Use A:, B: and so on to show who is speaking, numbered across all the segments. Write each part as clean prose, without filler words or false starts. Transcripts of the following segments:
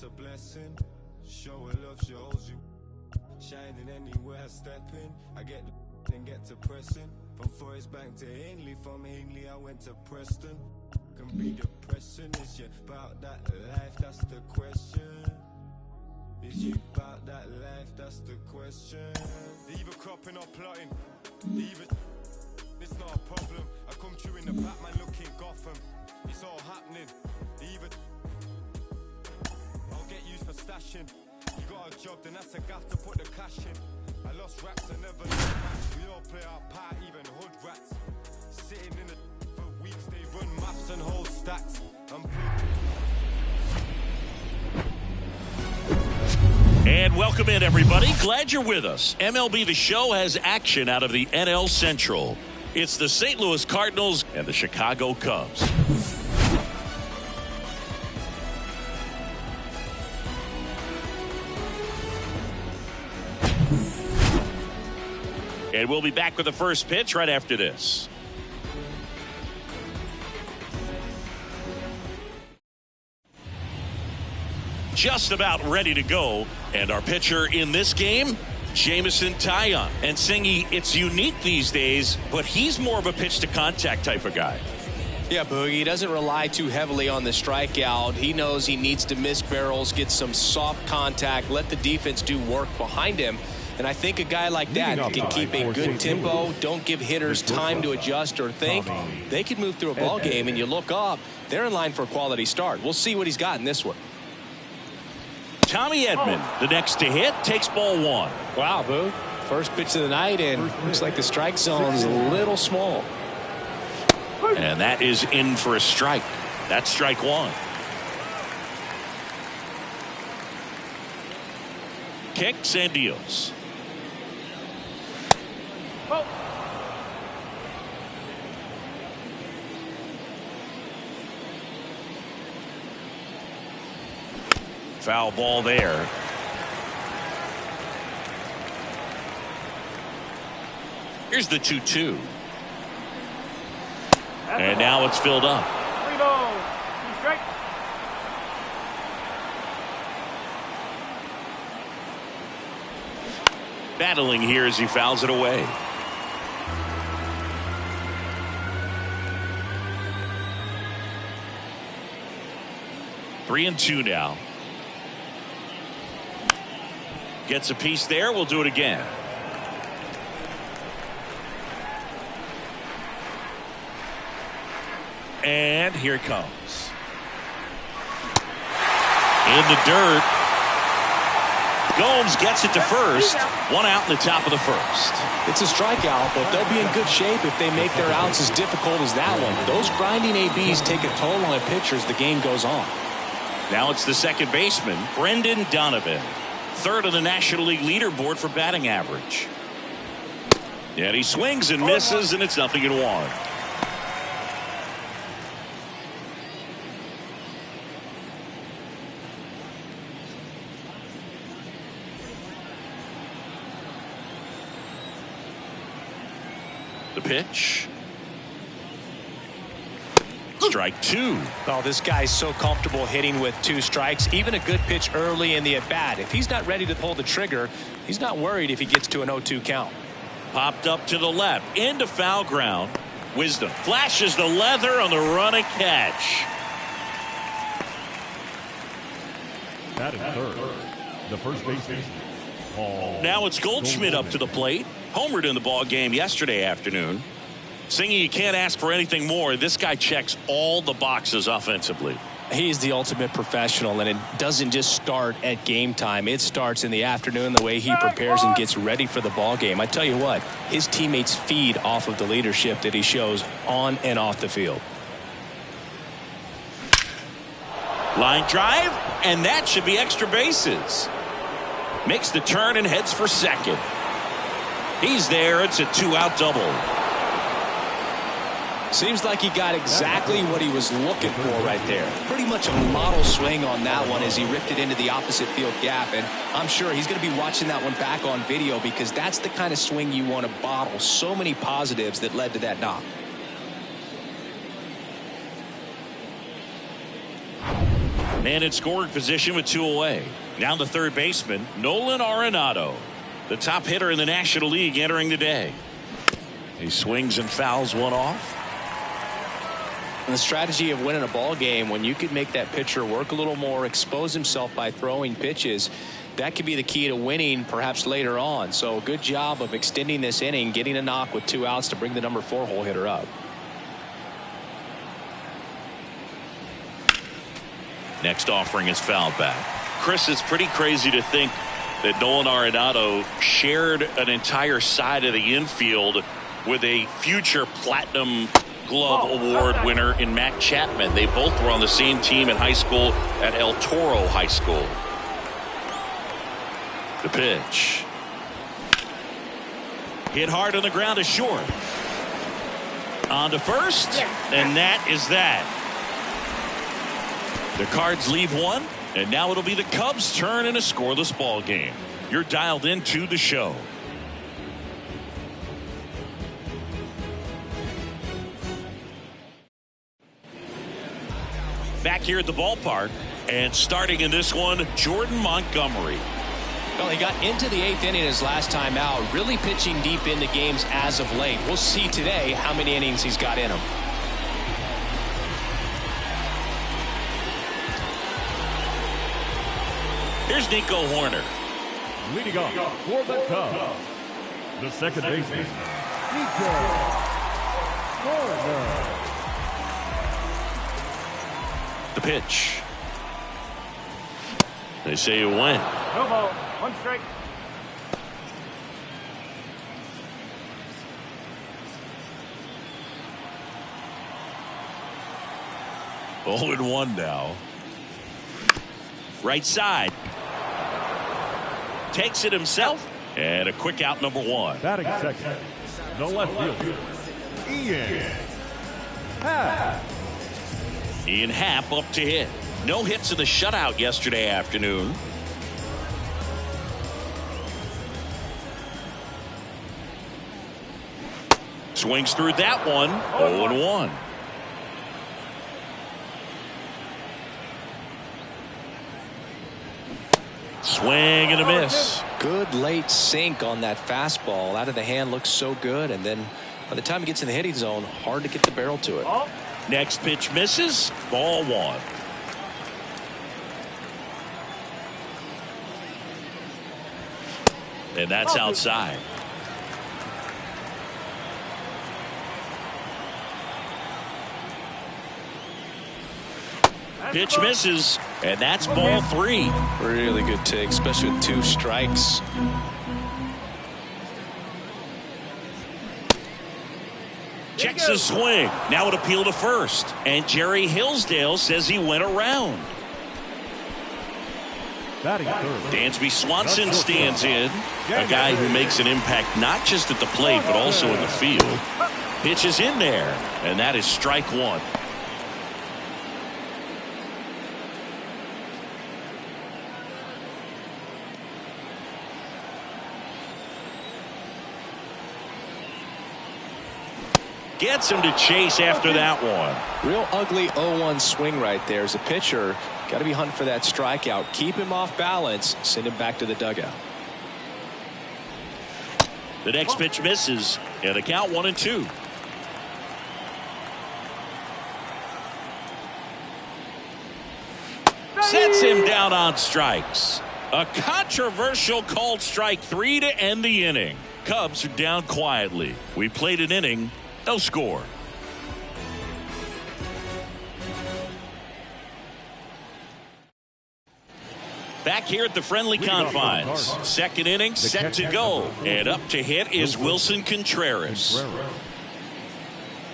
A: that's a blessing. Show her love, shows you. Shining anywhere I step in. I get the and get to pressing. From Forest Bank to Hindley, from Hindley I went to Preston. Can be depressing, is you about that life, that's the question. Is you about that life, that's the question. Either cropping or plotting, either it's not a problem. I come through in the Batman looking Gotham. It's all happening, either I'll get used for stashing. You got a job, then that's a gaff to put the cash in. I lost raps, I never lost raps. We all play our part, even hood rats. Sitting in the for weeks, they run maths and hold stats.
B: And welcome in, everybody. Glad you're with us. MLB The Show has action out of the NL Central. It's the St. Louis Cardinals and the Chicago Cubs. And we'll be back with the first pitch right after this. Just about ready to go. And our pitcher in this game, Jameson Taillon. And Singy, it's unique these days, but he's more of a pitch-to-contact type of guy.
C: Yeah, Boogie, he doesn't rely too heavily on the strikeout. He knows he needs to miss barrels, get some soft contact, let the defense do work behind him. And I think a guy like that can keep a good tempo, don't give hitters time to adjust or think. They could move through a ball game, and you look up, they're in line for a quality start. We'll see what he's got in this one.
B: Tommy Edman, the next to hit, takes ball one.
C: Wow, Boo. First pitch of the night, and looks like the strike zone's a little small.
B: And that is in for a strike. That's strike one. Kicks and deals. Foul ball there. Here's the 2-2. And now it's filled up. Battling here as he fouls it away. Three and two now. Gets a piece there. We'll do it again. And here it comes. In the dirt. Gomes gets it to first. One out in the top of the first.
C: It's a strikeout, but they'll be in good shape if they make their outs as difficult as that one. Those grinding ABs take a toll on a pitcher as the game goes on.
B: Now it's the second baseman, Brendan Donovan. Third on the National League leaderboard for batting average. And he swings and misses, and it's 0-1. The pitch. Strike two.
C: Oh, this guy's so comfortable hitting with two strikes. Even a good pitch early in the at-bat. If he's not ready to pull the trigger, he's not worried if he gets to an 0-2 count.
B: Popped up to the left. Into foul ground. Wisdom flashes the leather on the run and catch.
D: That is third. The first baseman.
B: Now it's Goldschmidt up to the plate. Homered in the ball game yesterday afternoon. Singy, you can't ask for anything more. This guy checks all the boxes offensively.
C: He's the ultimate professional, and it doesn't just start at game time. It starts in the afternoon, the way he prepares and gets ready for the ball game. I tell you what, his teammates feed off of the leadership that he shows on and off the field.
B: Line drive, and that should be extra bases. Makes the turn and heads for second. He's there. It's a two-out double.
C: Seems like he got exactly what he was looking for right there. Pretty much a model swing on that one as he ripped it into the opposite field gap. And I'm sure he's going to be watching that one back on video because that's the kind of swing you want to bottle. So many positives that led to that knock.
B: Man in scoring position with 2 away. Now the third baseman, Nolan Arenado, the top hitter in the National League entering the day. He swings and fouls one off.
C: And the strategy of winning a ball game, when you could make that pitcher work a little more, expose himself by throwing pitches, that could be the key to winning perhaps later on. So good job of extending this inning, getting a knock with 2 outs to bring the number 4 hole hitter up.
B: Next offering is fouled back. Chris, it's pretty crazy to think that Nolan Arenado shared an entire side of the infield with a future Platinum Glove Award winner in Matt Chapman. They both were on the same team in high school at El Toro High School. The pitch. Hit hard on the ground to short. On to first, and that is that. The Cards leave one, and now it'll be the Cubs' turn in a scoreless ball game. You're dialed into the show. Back here at the ballpark, and starting in this one, Jordan Montgomery.
C: Well, he got into the 8th inning his last time out, really pitching deep into games as of late. We'll see today how many innings he's got in him.
B: Here's Nico Horner.
D: Leading off for the Cubs, the second baseman, Nico Horner.
B: The pitch. They say it went.
D: No ball, 1 strike.
B: Oh, and 1 now. Right side. Takes it himself. And a quick out, number 1.
D: Batting second, the left fielder, Ian Happ.
B: Ian Happ up to hit. No hits in the shutout yesterday afternoon. Swings through that one. 0-1. Swing and a miss.
C: Good late sink on that fastball. Out of the hand, looks so good, and then by the time he gets in the hitting zone, hard to get the barrel to it.
B: Next pitch misses. Ball 1. And that's outside. Pitch misses, and that's ball 3.
C: Really good take, especially with 2 strikes.
B: Checks his swing. Now it appeal to first. And Jerry Hillsdale says he went around.
D: Batting third,
B: Dansby Swanson stands in. A guy who makes an impact not just at the plate, but also in the field. Pitch is in there, and that is strike 1. Gets him to chase after that one.
C: Real ugly 0-1 swing right there. As a pitcher, got to be hunting for that strikeout. Keep him off balance. Send him back to the dugout.
B: The next pitch misses, and a count 1-2. Sets him down on strikes. A controversial called strike 3 to end the inning. Cubs are down quietly. We played an inning. No score. Back here at the friendly confines. Second inning set to go. And up to hit is Wilson Contreras.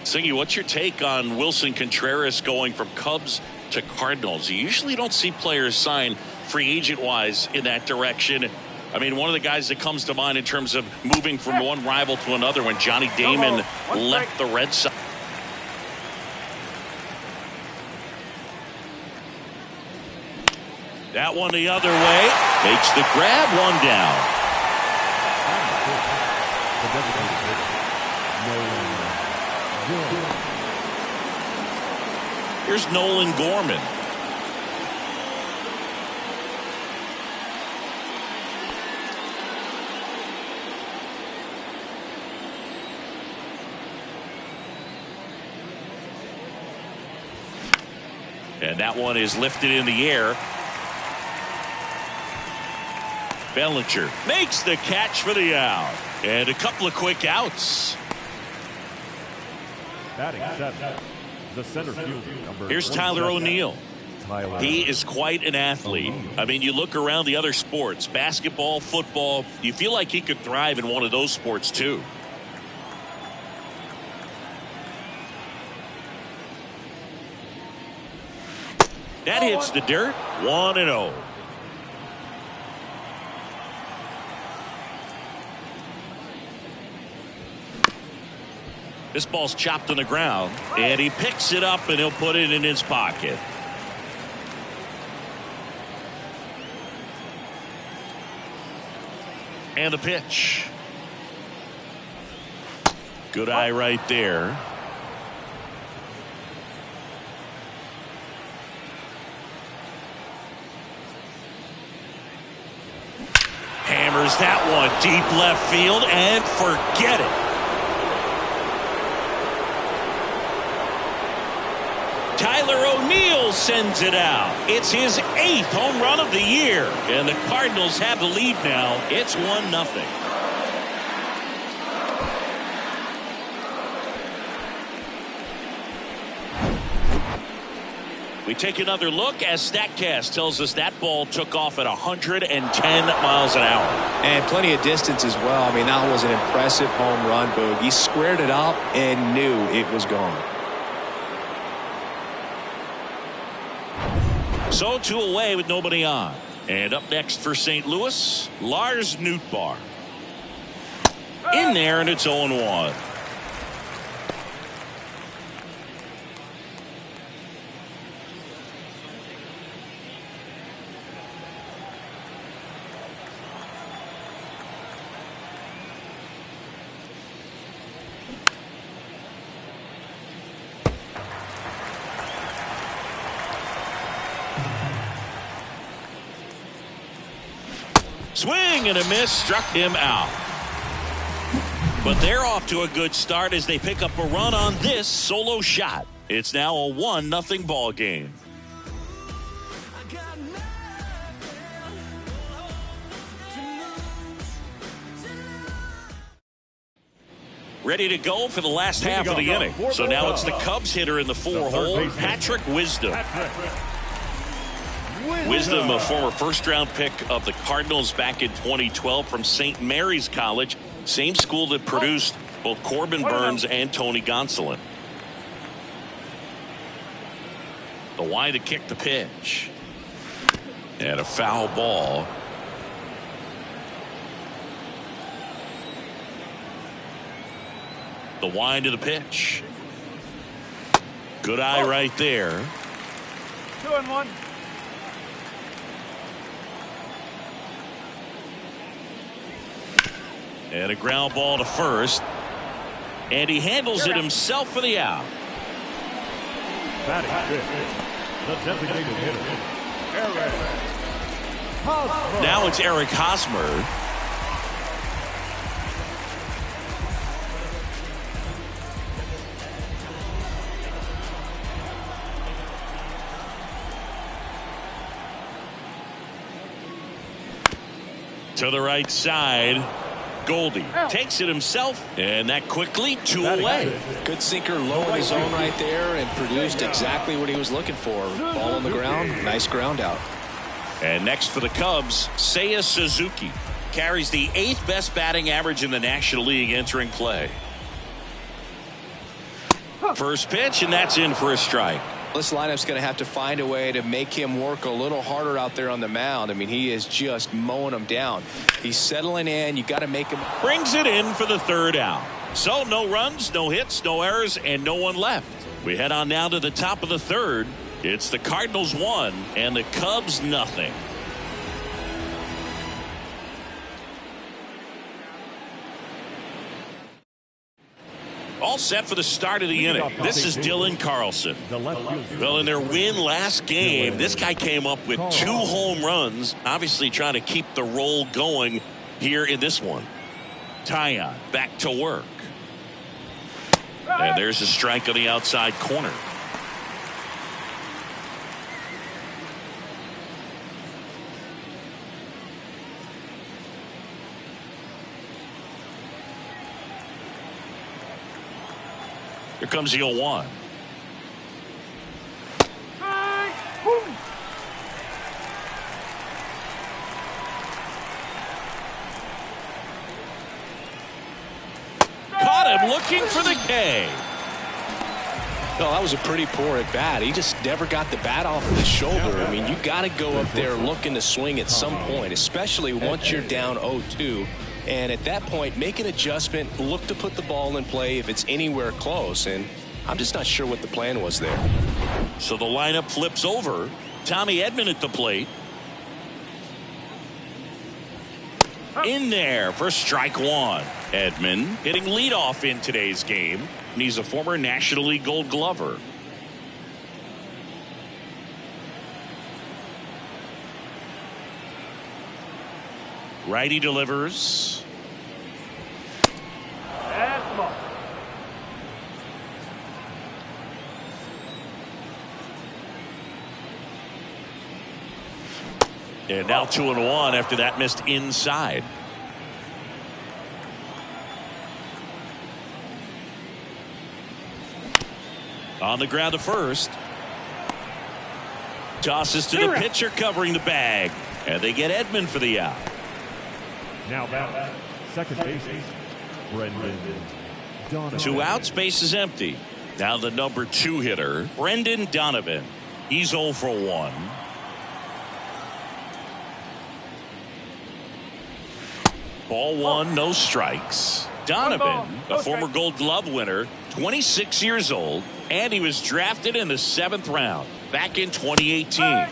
B: Singy, what's your take on Wilson Contreras going from Cubs to Cardinals? You usually don't see players sign free agent wise in that direction. I mean, one of the guys that comes to mind in terms of moving from one rival to another when Johnny Damon left the Red Sox. That one the other way. Makes the grab, 1 down. Here's Nolan Gorman. And that one is lifted in the air. Bellinger makes the catch for the out. And a couple of quick outs.
D: Batting seventh, the center fielder, number
B: Here's Tyler
D: 27.
B: O'Neill. He is quite an athlete. I mean, you look around the other sports, basketball, football, you feel like he could thrive in one of those sports too. That hits the dirt. 1-0. This ball's chopped on the ground, and he picks it up, and he'll put it in his pocket. And the pitch. Good eye right there. Hammers that one deep left field, and forget it. Tyler O'Neill sends it out. It's his 8th home run of the year. And the Cardinals have the lead now. It's 1-0. We take another look as StatCast tells us that ball took off at 110 miles an hour.
C: And plenty of distance as well. I mean, that was an impressive home run, Boog. He squared it up and knew it was gone.
B: So 2 away with nobody on. And up next for St. Louis, Lars Nootbaar. In there, and it's 0-1. Swing and a miss, struck him out. But they're off to a good start as they pick up a run on this solo shot. It's now a 1-0 ball game. Ready to go for the last half of the inning. So now it's the Cubs hitter in the 4-hole, Patrick Wisdom. Wisdom, a former first-round pick of the Cardinals back in 2012 from St. Mary's College, same school that produced both Corbin Burns and Tony Gonsolin. The wide to kick the pitch. And a foul ball. The wind to the pitch. Good eye right there.
D: 2-1.
B: And a ground ball to first. And he handles it himself for the out.
D: Batting fifth, the designated hitter, Eric Hosmer.
B: Now it's Eric Hosmer. To the right side. Goldie takes it himself, and that quickly 2 away.
C: Good sinker low in the zone right there and produced exactly what he was looking for. Ball on the ground, nice ground out.
B: And next for the Cubs, Seiya Suzuki. Carries the 8th best batting average in the National League entering play. First pitch, and that's in for a strike.
C: This lineup's going to have to find a way to make him work a little harder out there on the mound. I mean, he is just mowing them down. He's settling in. You got to make him.
B: Brings it in for the 3rd out. So no runs, no hits, no errors, and no one left. We head on now to the top of the 3rd. It's the Cardinals 1 and the Cubs nothing. All set for the start of the inning. This is Dylan Carlson. Well, in their win last game, this guy came up with 2 home runs, obviously trying to keep the roll going here in this one. Taillon back to work. And there's a strike on the outside corner. Here comes the 0-1. Caught him looking for the K.
C: No, that was a pretty poor at bat. He just never got the bat off of his shoulder. I mean, you got to go up there looking to swing at some point, especially once you're down 0-2. And at that point, make an adjustment, look to put the ball in play if it's anywhere close. And I'm just not sure what the plan was there.
B: So the lineup flips over. Tommy Edman at the plate. In there for strike one. Edman hitting leadoff in today's game, and he's a former National League Gold Glover. Righty delivers. And now 2-1 after that missed inside. On the ground to first. Tosses to the pitcher covering the bag. And they get Edman for the out.
D: Now back, second baseman, Brendan Donovan.
B: 2 outs, base is empty. Now the number 2 hitter, Brendan Donovan. He's 0 for 1. Ball 1, no strikes. Donovan, a former Gold Glove winner, 26 years old, and he was drafted in the 7th round back in 2018.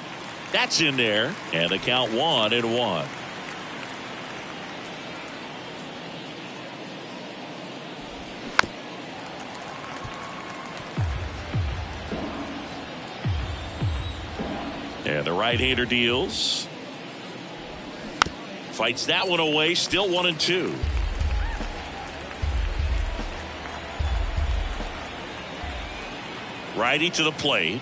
B: That's in there, and the count 1-1. And the right-hander deals. Fights that one away, still 1-2. Righty to the plate.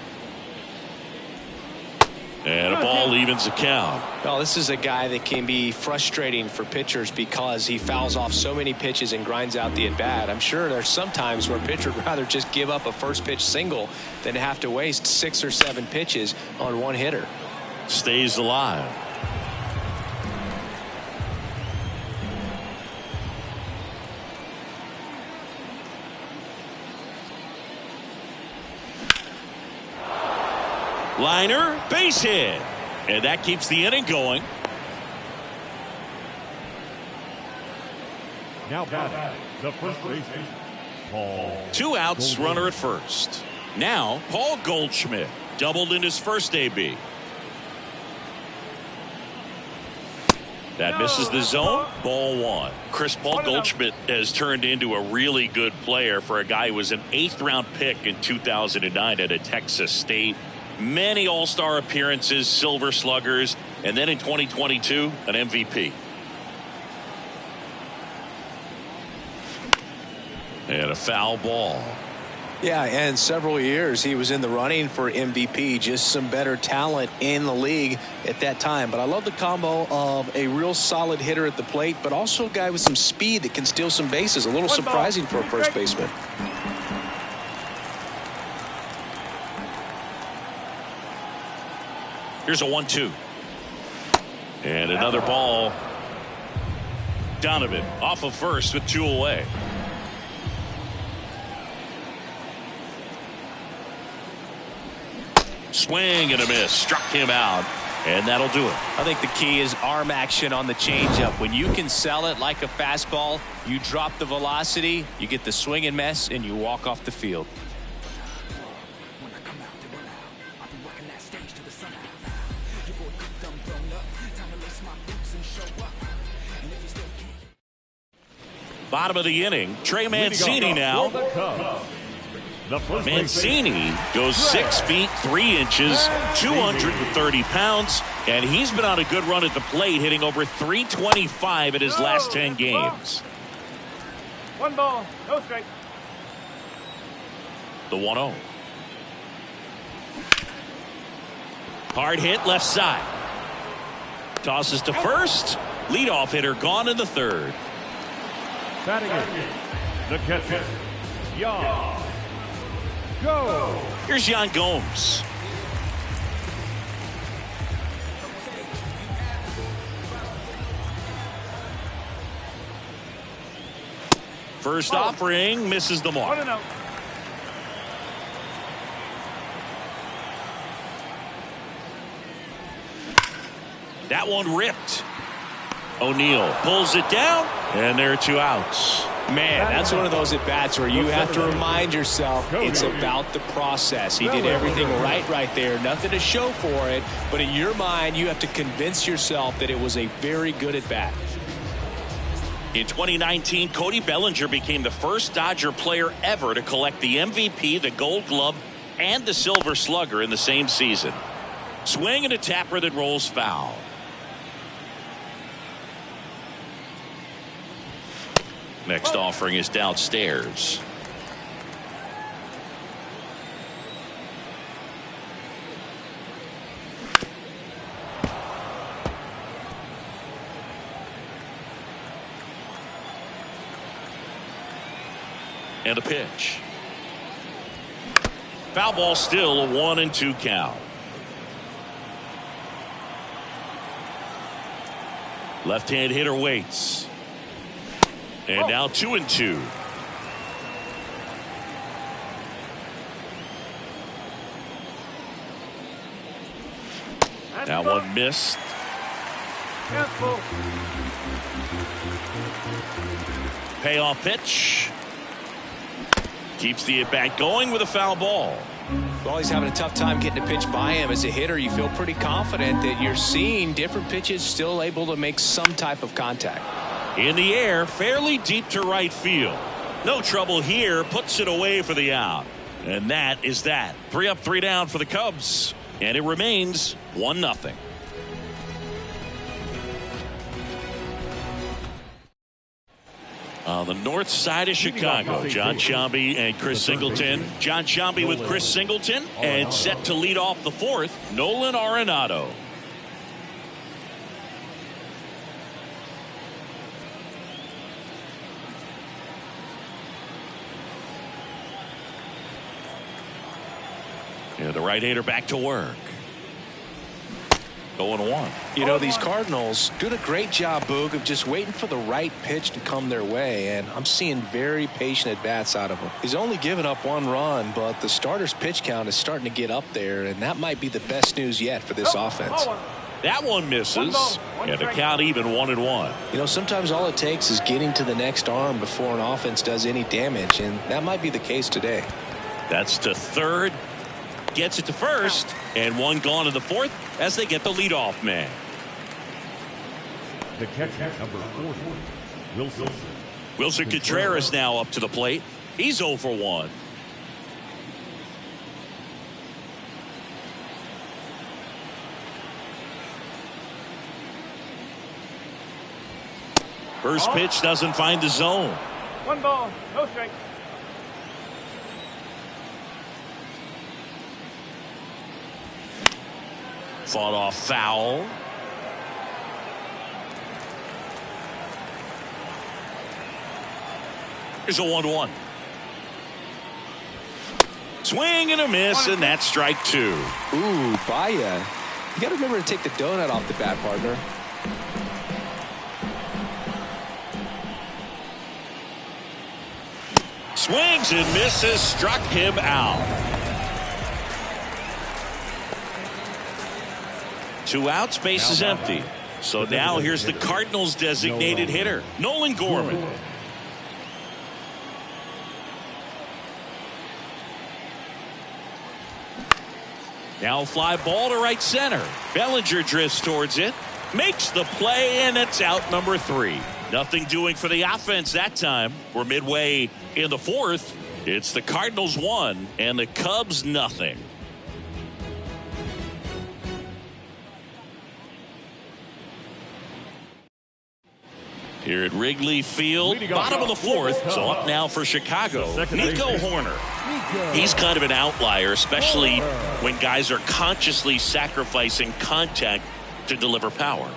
B: And a ball evens the count.
C: Well, this is a guy that can be frustrating for pitchers because he fouls off so many pitches and grinds out the at-bat. I'm sure there's some times where a pitcher would rather just give up a first pitch single than have to waste 6 or 7 pitches on one hitter.
B: Stays alive. Liner, base hit. And that keeps the inning going.
D: Now batting, the first baseman, Paul.
B: 2 outs,
D: Goldschmidt.
B: runner at first. Now, Paul Goldschmidt doubled in his first AB. That misses the zone. Ball 1. Paul Goldschmidt has turned into a really good player for a guy who was an 8th round pick in 2009 at a Texas State. Many all-star appearances, silver sluggers, and then in 2022, an MVP. And a foul ball.
C: Yeah, and several years he was in the running for MVP. Just some better talent in the league at that time. But I love the combo of a real solid hitter at the plate, but also a guy with some speed that can steal some bases. A little surprising for a first baseman.
B: Here's a 1-2. And another ball. Donovan off of first with 2 away. Swing and a miss. Struck him out. And that'll do it.
E: I think the key is arm action on the changeup. When you can sell it like a fastball, you drop the velocity, you get the swing and miss, and you walk off the field.
B: Bottom of the inning, Trey Mancini now. Mancini goes 6 feet 3 inches, 230 pounds, and he's been on a good run at the plate, hitting over .325 in his last 10 games.
F: 1 ball, no strike.
B: The 1-0. Hard hit left side. Tosses to first. Leadoff hitter gone in the 3rd.
D: Batting in, the catcher, Young. Go.
B: Here's Yan Gomes. First offering misses the mark.
F: 1-0.
B: That one ripped. O'Neill pulls it down, and there are 2 outs.
C: Man, that's one of those at-bats where you have to remind yourself it's about the process. He did everything right there. Nothing to show for it, but in your mind, you have to convince yourself that it was a very good at-bat.
B: In 2019, Cody Bellinger became the first Dodger player ever to collect the MVP, the Gold Glove, and the Silver Slugger in the same season. Swing and a tapper that rolls foul. Next offering is downstairs. And a pitch. Foul ball, still a 1-2 count. Left-hand hitter waits. And now 2-2. That one missed.
F: Careful.
B: Payoff pitch. Keeps the at-bat going with a foul ball.
C: Well, he's having a tough time getting a pitch by him. As a hitter, you feel pretty confident that you're seeing different pitches still able to make some type of contact.
B: In the air, fairly deep to right field. No trouble here, puts it away for the out. And that is that. 3 up, 3 down for the Cubs. And it remains 1-0. On the north side of Chicago, John Sciambi and Chris Singleton. John Sciambi with Chris Singleton, and set to lead off the 4th, Nolan Arenado. And the right-hander back to work. 0-1.
C: You know, these Cardinals doing a great job, Boog, of just waiting for the right pitch to come their way, and I'm seeing very patient at-bats out of him. He's only given up 1 run, but the starter's pitch count is starting to get up there, and that might be the best news yet for this offense.
B: That one misses, and the count even 1-1.
C: You know, sometimes all it takes is getting to the next arm before an offense does any damage, and that might be the case today.
B: That's to third. Gets it to first, and 1 gone to the 4th as they get the leadoff man.
D: The catcher, number 40, Wilson.
B: Wilson Contreras now up to the plate. He's 0 for 1. First pitch doesn't find the zone.
F: 1 ball, no strike.
B: Fought off foul. Here's a 1-1. Swing and a miss, and that's strike 2.
C: Ooh, Baya. You got to remember to take the donut off the bat, partner.
B: Swings and misses, struck him out. 2 outs, base is empty. So now here's the Cardinals' designated hitter, Nolan Gorman. Now fly ball to right center. Bellinger drifts towards it, makes the play, and it's out number 3. Nothing doing for the offense that time. We're midway in the 4th. It's the Cardinals 1 and the Cubs nothing. Here at Wrigley Field, bottom of the 4th, so up now for Chicago, Nico Hoerner. He's kind of an outlier, especially when guys are consciously sacrificing contact to deliver power.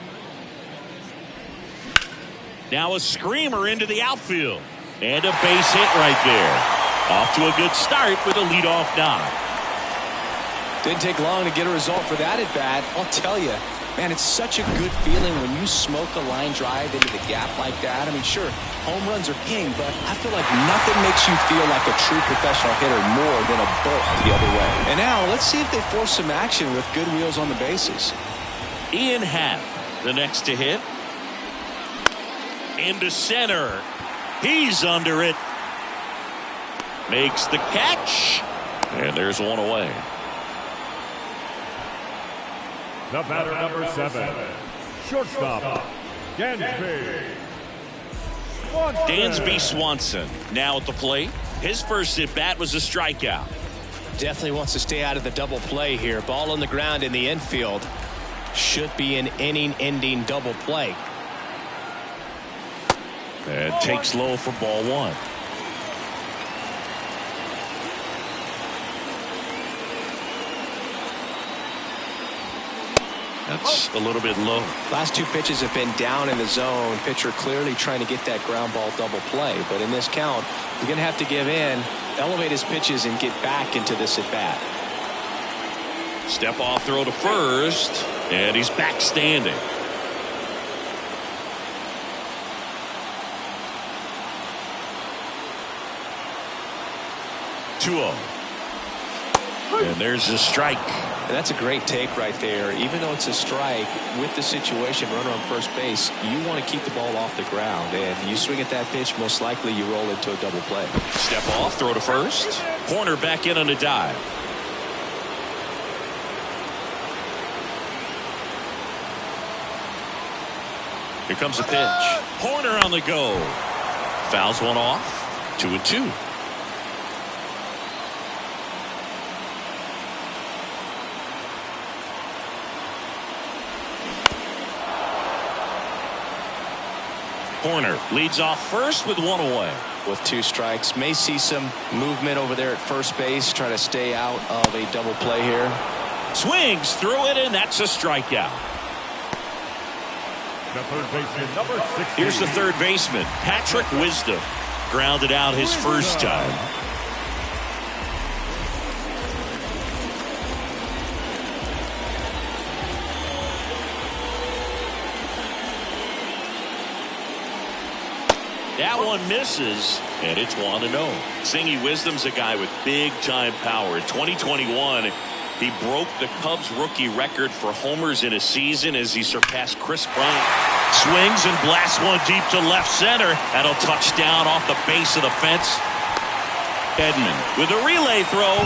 B: Now a screamer into the outfield, and a base hit right there. Off to a good start with a leadoff knock.
C: Didn't take long to get a result for that at bat. I'll tell you, man, it's such a good feeling when you smoke a line drive into the gap like that. I mean, sure, home runs are king, but I feel like nothing makes you feel like a true professional hitter more than a bolt the other way. And now let's see if they force some action with good wheels on the bases.
B: Ian Happ, the next to hit. Into center. He's under it. Makes the catch. And there's one away.
D: The batter, number 7, shortstop, Dansby.
B: Dansby Swanson now at the plate. His first at bat was a strikeout.
C: Definitely wants to stay out of the double play here. Ball on the ground in the infield. Should be an inning-ending double play.
B: And takes low for ball 1. That's a little bit low.
C: Last 2 pitches have been down in the zone. Pitcher clearly trying to get that ground ball double play. But in this count, you're going to have to give in, elevate his pitches, and get back into this at bat.
B: Step off throw to first, and he's back standing. And there's a strike.
C: And that's a great take right there. Even though it's a strike, with the situation, runner on first base, you want to keep the ball off the ground. And you swing at that pitch, most likely you roll into a double play.
B: Step off, throw to first. Horner back in on a dive. Here comes a pitch. Horner on the go. Fouls one off. 2-2. Horner leads off first with one away.
C: With 2 strikes, may see some movement over there at first base, try to stay out of a double play here.
B: Swings through it, and that's a strikeout.
D: The third baseman, number 16.
B: Here's the third baseman, Patrick Wisdom. Grounded out his first time. That one misses, and it's 1-0. Singy Wisdom's a guy with big-time power. In 2021, he broke the Cubs rookie record for homers in a season as he surpassed Chris Bryant. Swings and blasts one deep to left center. That'll touch down off the base of the fence. Edman with a relay throw.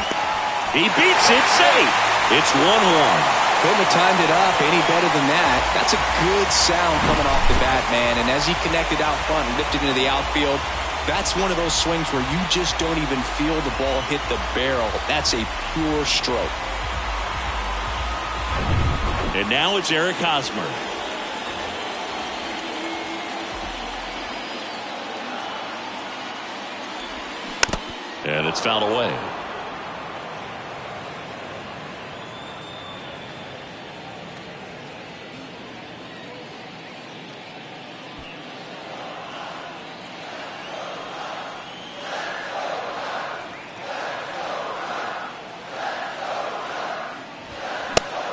B: He beats it safe. It's 1-1.
C: Couldn't have timed it up any better than that. That's a good sound coming off the bat, man. And as he connected out front and lifted into the outfield, that's one of those swings where you just don't even feel the ball hit the barrel. That's a pure stroke.
B: And now it's Eric Hosmer. And it's fouled away.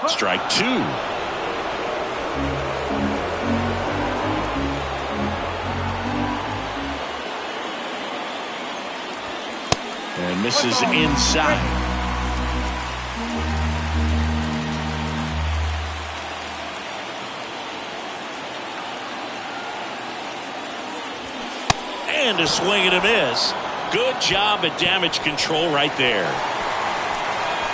B: Strike 2. And misses inside. And a swing and a miss. Good job at damage control right there.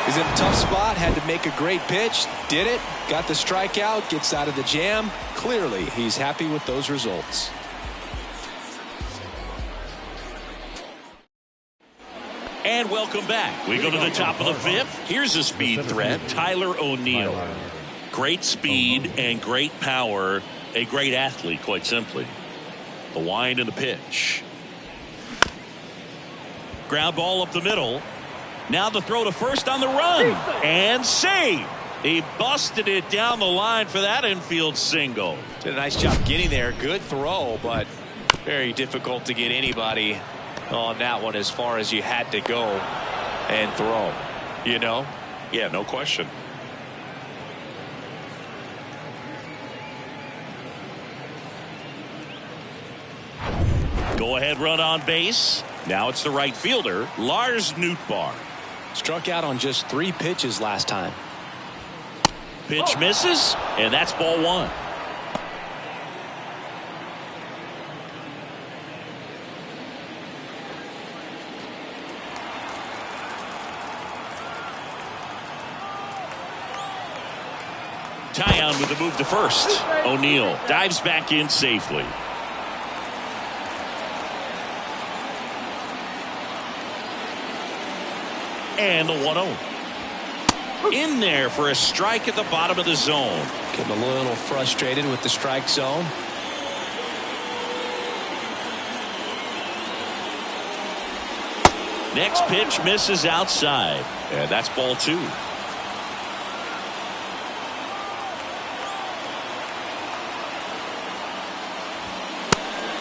C: He's in a tough spot, had to make a great pitch, did it, got the strikeout, gets out of the jam. Clearly, he's happy with those results.
B: And welcome back. We go to the top of the 5th. Here's a speed threat, Tyler O'Neill. Great speed and great power. A great athlete, quite simply. The wind and the pitch. Ground ball up the middle. Now the throw to first on the run. And save. He busted it down the line for that infield single.
C: Did a nice job getting there. Good throw, but very difficult to get anybody
E: on that one as far as you had to go and throw. You know?
B: Yeah, no question. Go ahead run on base. Now it's the right fielder, Lars Nootbaar.
E: Struck out on just 3 pitches last time.
B: Pitch misses, and that's ball 1. Tyon with the move to first. O'Neill dives back in safely. And the 1-0. In there for a strike at the bottom of the zone.
E: Getting a little frustrated with the strike zone.
B: Next pitch misses outside. And that's ball 2.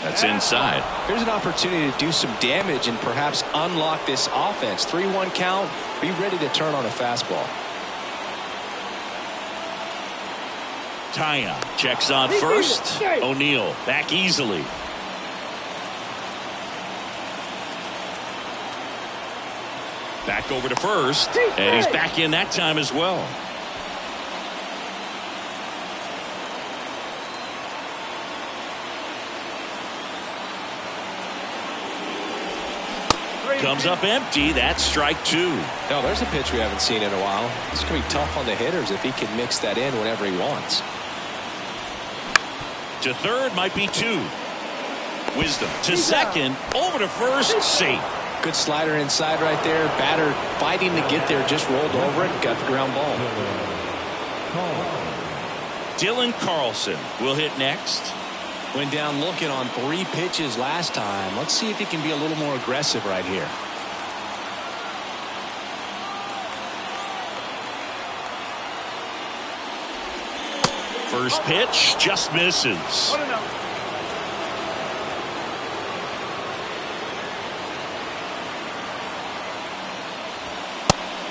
B: That's inside.
E: Here's an opportunity to do some damage and perhaps unlock this offense. 3-1 count. Be ready to turn on a fastball.
B: Tyon checks on first. O'Neill back easily. Back over to first. And he's back in that time as well. Comes up empty. That's strike 2.
E: No, there's a pitch we haven't seen in a while. It's going to be tough on the hitters if he can mix that in whenever he wants.
B: To third might be 2. Wisdom to second. Over to first. Safe.
E: Good slider inside right there. Batter fighting to get there. Just rolled over it. Got the ground ball.
B: Dylan Carlson will hit next.
E: Went down looking on 3 pitches last time. Let's see if he can be a little more aggressive right here.
B: First pitch just misses.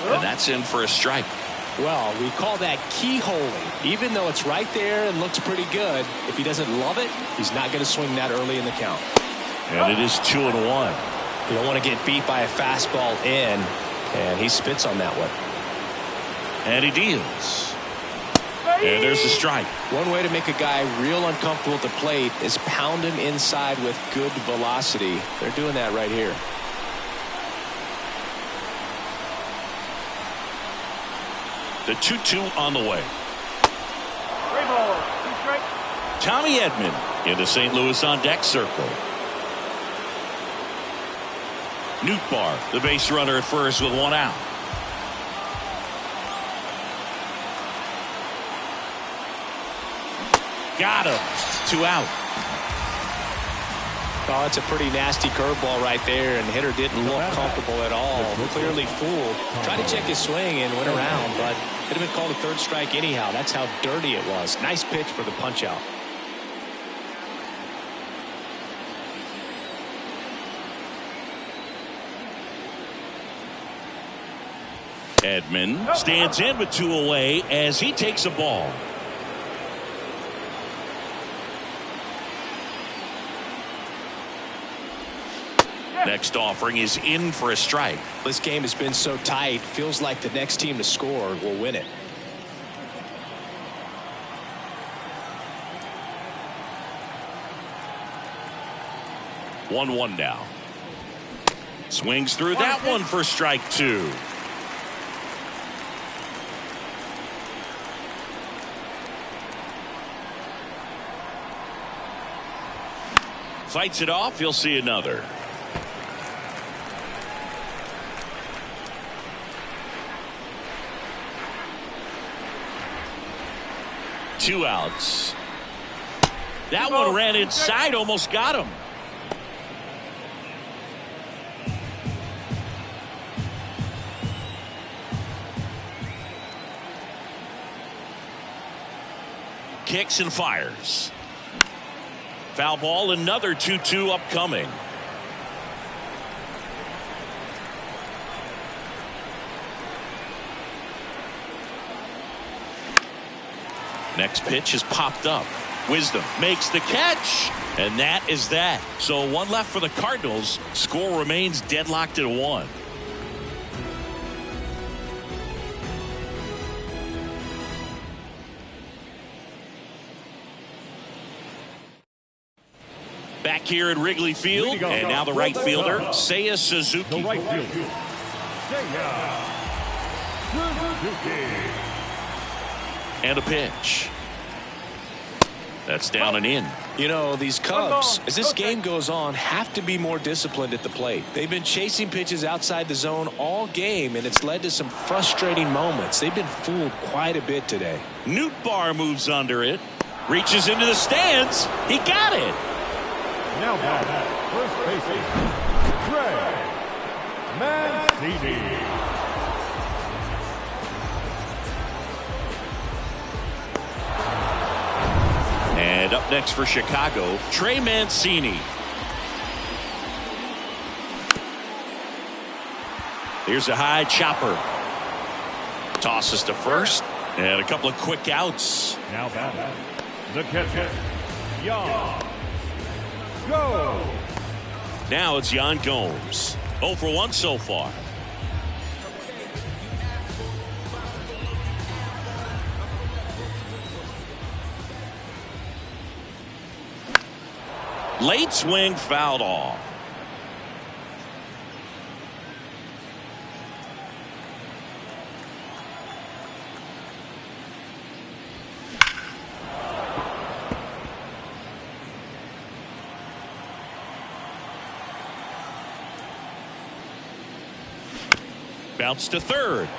B: And that's in for a strike.
E: Well, we call that keyholing. Even though it's right there and looks pretty good, if he doesn't love it, he's not going to swing that early in the count.
B: And it is 2-1.
E: You don't want to get beat by a fastball in, and he spits on that one.
B: And he deals. And there's a strike.
E: One way to make a guy real uncomfortable at the plate is pound him inside with good velocity. They're doing that right here.
B: The 2-2 on the way.
F: 3 balls, 2 strikes.
B: Tommy Edman into St. Louis on deck circle. Nootbaar, the base runner at first with 1 out. Got him. 2 out.
E: Oh, it's a pretty nasty curveball right there, and the hitter didn't look comfortable at all. Clearly fooled. Tried to check his swing and went around, but it had been called a 3rd strike anyhow. That's how dirty it was. Nice pitch for the punch out.
B: Edman stands in with 2 away as he takes a ball. Next offering is in for a strike.
E: This game has been so tight. Feels like the next team to score will win it.
B: One now. Swings through that one for strike 2. Fights it off. He'll see another. Two outs. That one ran inside, almost got him. Kicks and fires. Foul ball, another 2-2 upcoming. Next pitch is popped up. Wisdom makes the catch, and that is that. So one left for the Cardinals. Score remains deadlocked at 1. Back here at Wrigley Field, and now the right fielder, Seiya Suzuki.
D: The right fielder, Seiya Suzuki.
B: And a pitch. That's down and in.
C: You know, these Cubs, as this game goes on, have to be more disciplined at the plate. They've been chasing pitches outside the zone all game, and it's led to some frustrating moments. They've been fooled quite a bit today.
B: Nootbaar moves under it, reaches into the stands. He got it.
D: Now back, first baseman, Trey Mancini.
B: And up next for Chicago, Trey Mancini. Here's a high chopper. Tosses to first, and a couple of quick outs.
D: Now back, the catcher, Yan Gomes.
B: Now it's Yan Gomes. 0 for 1 so far. Late swing fouled off. Bounce to third.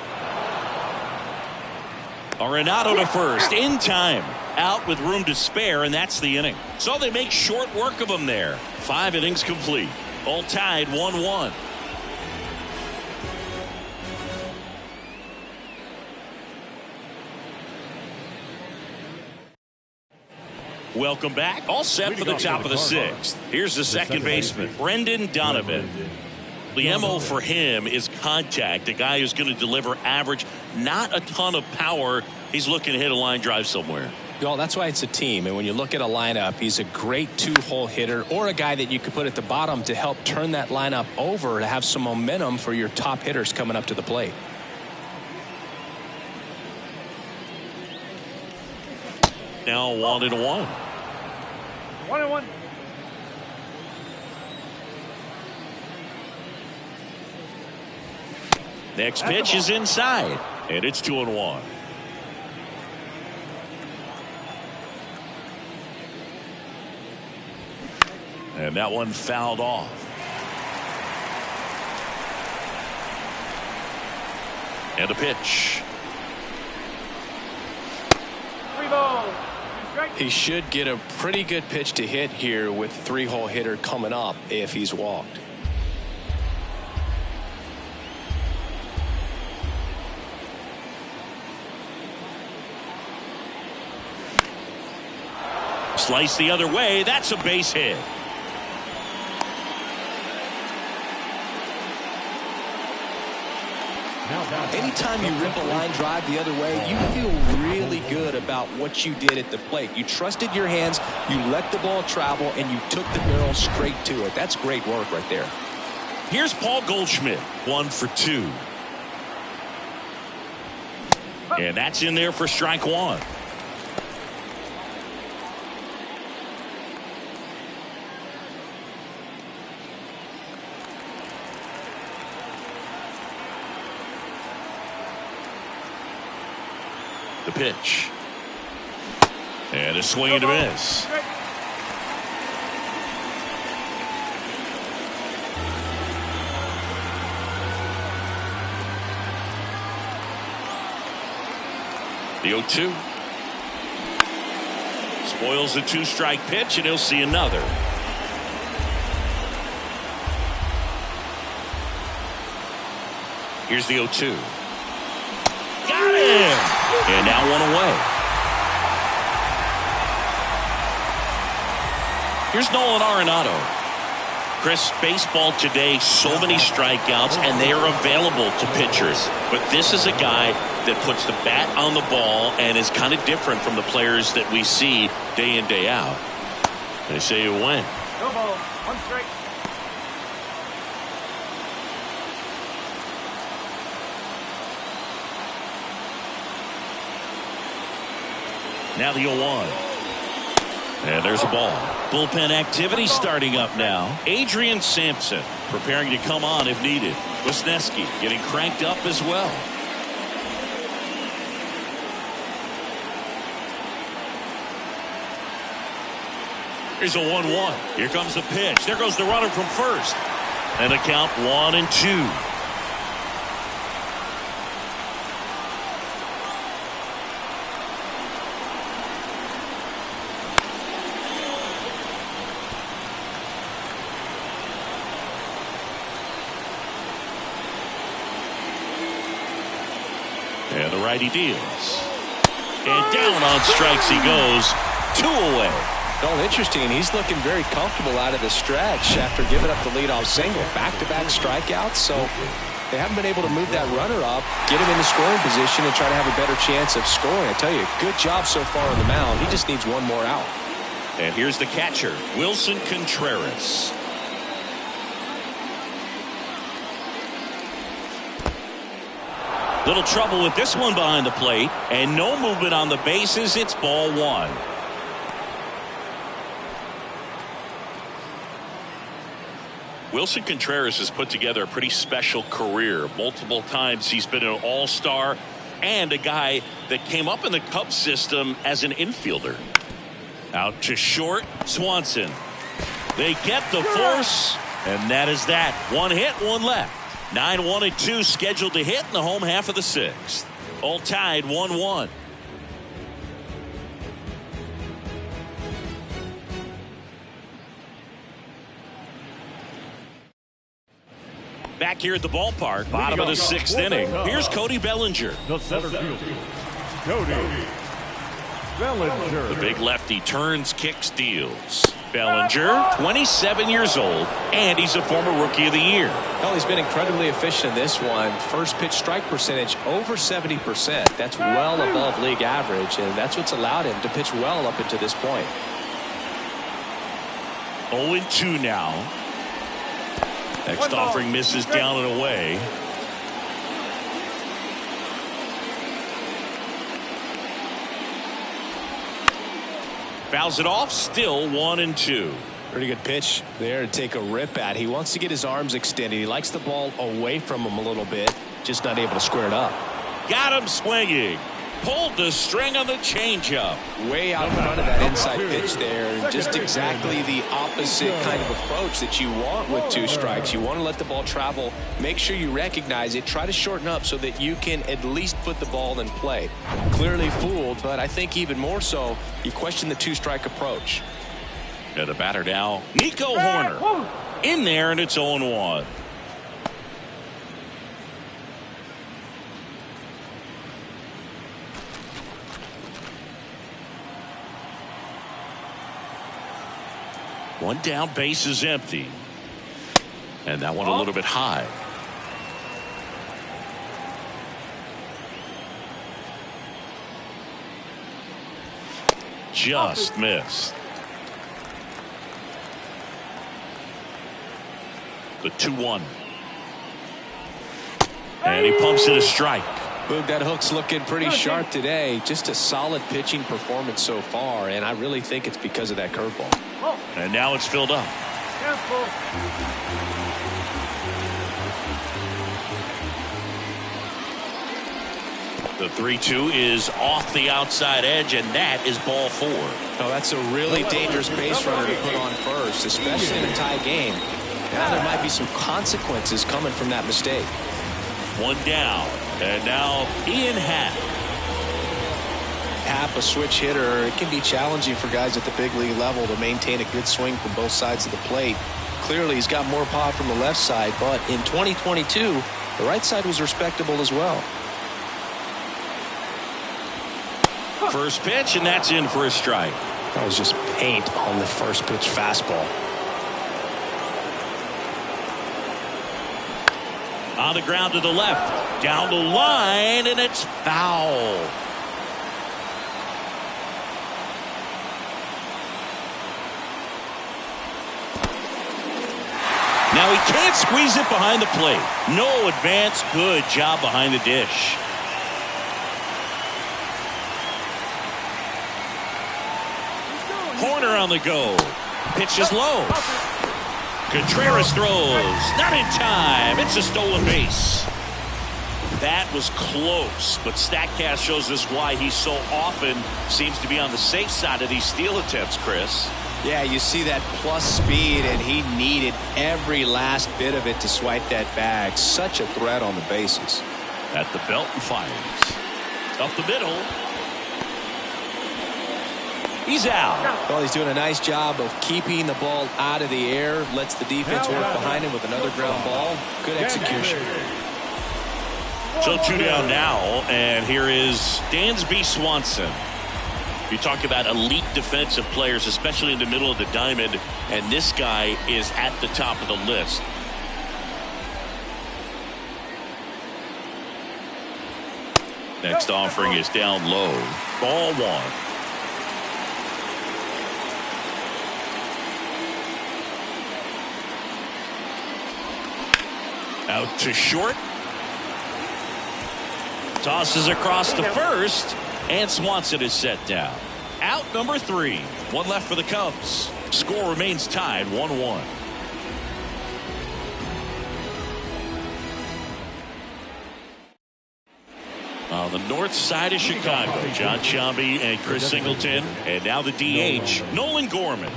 B: Arenado to first in time. Out with room to spare, and that's the inning. So they make short work of him there. 5 innings complete. All tied 1-1. Welcome back. All set for the top of the 6th. Here's the second baseman, Brendan Donovan. The MO for him is contact. A guy who's going to deliver average, not a ton of power. He's looking to hit a line drive somewhere.
C: Well, that's why it's a team. And when you look at a lineup, he's a great 2-hole hitter, or a guy that you could put at the bottom to help turn that lineup over to have some momentum for your top hitters coming up to the plate.
B: Now 1-1.
F: 1-1.
B: Next pitch is inside, and it's 2-1. And that one fouled off. And a pitch.
F: 3 balls. Strike.
C: He should get a pretty good pitch to hit here with 3-hole hitter coming up if he's walked.
B: Slice the other way. That's a base hit.
C: Anytime you rip a line drive the other way, you feel really good about what you did at the plate. You trusted your hands, you let the ball travel, and you took the barrel straight to it. That's great work right there.
B: Here's Paul Goldschmidt, 1 for 2. And that's in there for strike 1. The pitch. And a swing and a miss. The 0-2. Spoils the 2-strike pitch, and he'll see another. Here's the 0-2. Got him! And now 1 away. Here's Nolan Arenado. Chris, baseball today, so many strikeouts, and they are available to pitchers. But this is a guy that puts the bat on the ball and is kind of different from the players that we see day in, day out. They say you win.
F: No ball. One strike.
B: Now the 0-1. And there's a ball. Bullpen activity starting up now. Adrian Sampson preparing to come on if needed. Wisniewski getting cranked up as well. Here's a 1-1. Here comes the pitch. There goes the runner from first. And the count 1-2. And the righty deals. And down on strikes he goes. 2 away.
C: Well, interesting. He's looking very comfortable out of the stretch after giving up the leadoff single. Back-to-back strikeouts. So they haven't been able to move that runner up, get him in the scoring position, and try to have a better chance of scoring. I tell you, good job so far on the mound. He just needs one more out.
B: And here's the catcher, Wilson Contreras. Little trouble with this one behind the plate, and no movement on the bases. It's ball 1. Wilson Contreras has put together a pretty special career. Multiple times he's been an all-star and a guy that came up in the Cubs system as an infielder. Out to short, Swanson. They get the force, and that is that. 1 hit, 1 left. 9-1-2 scheduled to hit in the home half of the 6th. All tied 1-1. Back here at the ballpark, bottom of the 6th inning. Here's Cody Bellinger.
D: The center fielder, Cody Bellinger.
B: The big lefty turns, kicks, deals. Bellinger, 27 years old, and he's a former Rookie of the Year.
C: Well, he's been incredibly efficient in this one. First pitch strike percentage over 70%. That's well above league average, and that's what's allowed him to pitch well up until this point.
B: 0-2 now. Next offering misses down and away. Fouls it off, still 1-2.
C: Pretty good pitch there to take a rip at. He wants to get his arms extended. He likes the ball away from him a little bit, just not able to square it up.
B: Got him swinging. Pulled the string on the changeup.
C: Way out in front of that inside pitch there. Just exactly the opposite kind of approach that you want with 2 strikes. You want to let the ball travel. Make sure you recognize it. Try to shorten up so that you can at least put the ball in play. Clearly fooled, but I think even more so, you question the 2-strike approach.
B: And the batter now, Nico Horner. In there, and it's 0-1. One down, base is empty. And that one a little bit high. Just missed. The 2-1. And he pumps it a strike.
C: Boog, that hook's looking pretty sharp today. Just a solid pitching performance so far, and I really think it's because of that curveball.
B: And now it's filled up.
F: Careful.
B: The 3-2 is off the outside edge, and that is ball 4.
C: Oh, that's a really dangerous base runner to put on first, especially in a tie game. Now there might be some consequences coming from that mistake.
B: 1 down, and now Ian Happ.
C: Happ, a switch hitter, it can be challenging for guys at the big league level to maintain a good swing from both sides of the plate. Clearly, he's got more power from the left side, but in 2022, the right side was respectable as well.
B: First pitch, and that's in for a strike.
C: That was just paint on the first pitch fastball.
B: On the ground to the left. Down the line, and it's foul. Now he can't squeeze it behind the plate. No advance. Good job behind the dish. Corner on the go. Pitch is low. Contreras throws. Not in time. It's a stolen base. That was close, but StatCast shows us why he so often seems to be on the safe side of these steal attempts, Chris.
C: Yeah, you see that plus speed, and he needed every last bit of it to swipe that bag. Such a threat on the bases.
B: At the belt and fires. Up the middle. He's out.
C: Well, he's doing a nice job of keeping the ball out of the air. Lets the defense work behind him with another ground ball. Good execution.
B: So 2 down now, and here is Dansby Swanson. You talk about elite defensive players, especially in the middle of the diamond, and this guy is at the top of the list. Next offering is down low. Ball 1. Out to short. Tosses across to first, and Swanson is set down. Out number 3. 1 left for the Cubs. Score remains tied 1-1. On the north side of Chicago, John Sciambi and Chris Singleton, and now the DH, Nolan Gorman.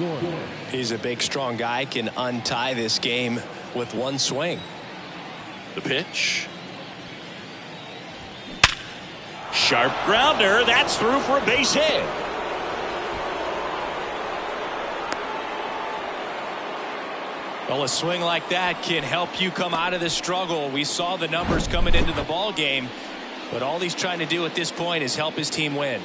C: He's a big, strong guy, can untie this game with one swing.
B: The pitch. Sharp grounder. That's through for a base hit.
C: Well, a swing like that can help you come out of the struggle. We saw the numbers coming into the ball game, but all he's trying to do at this point is help his team win.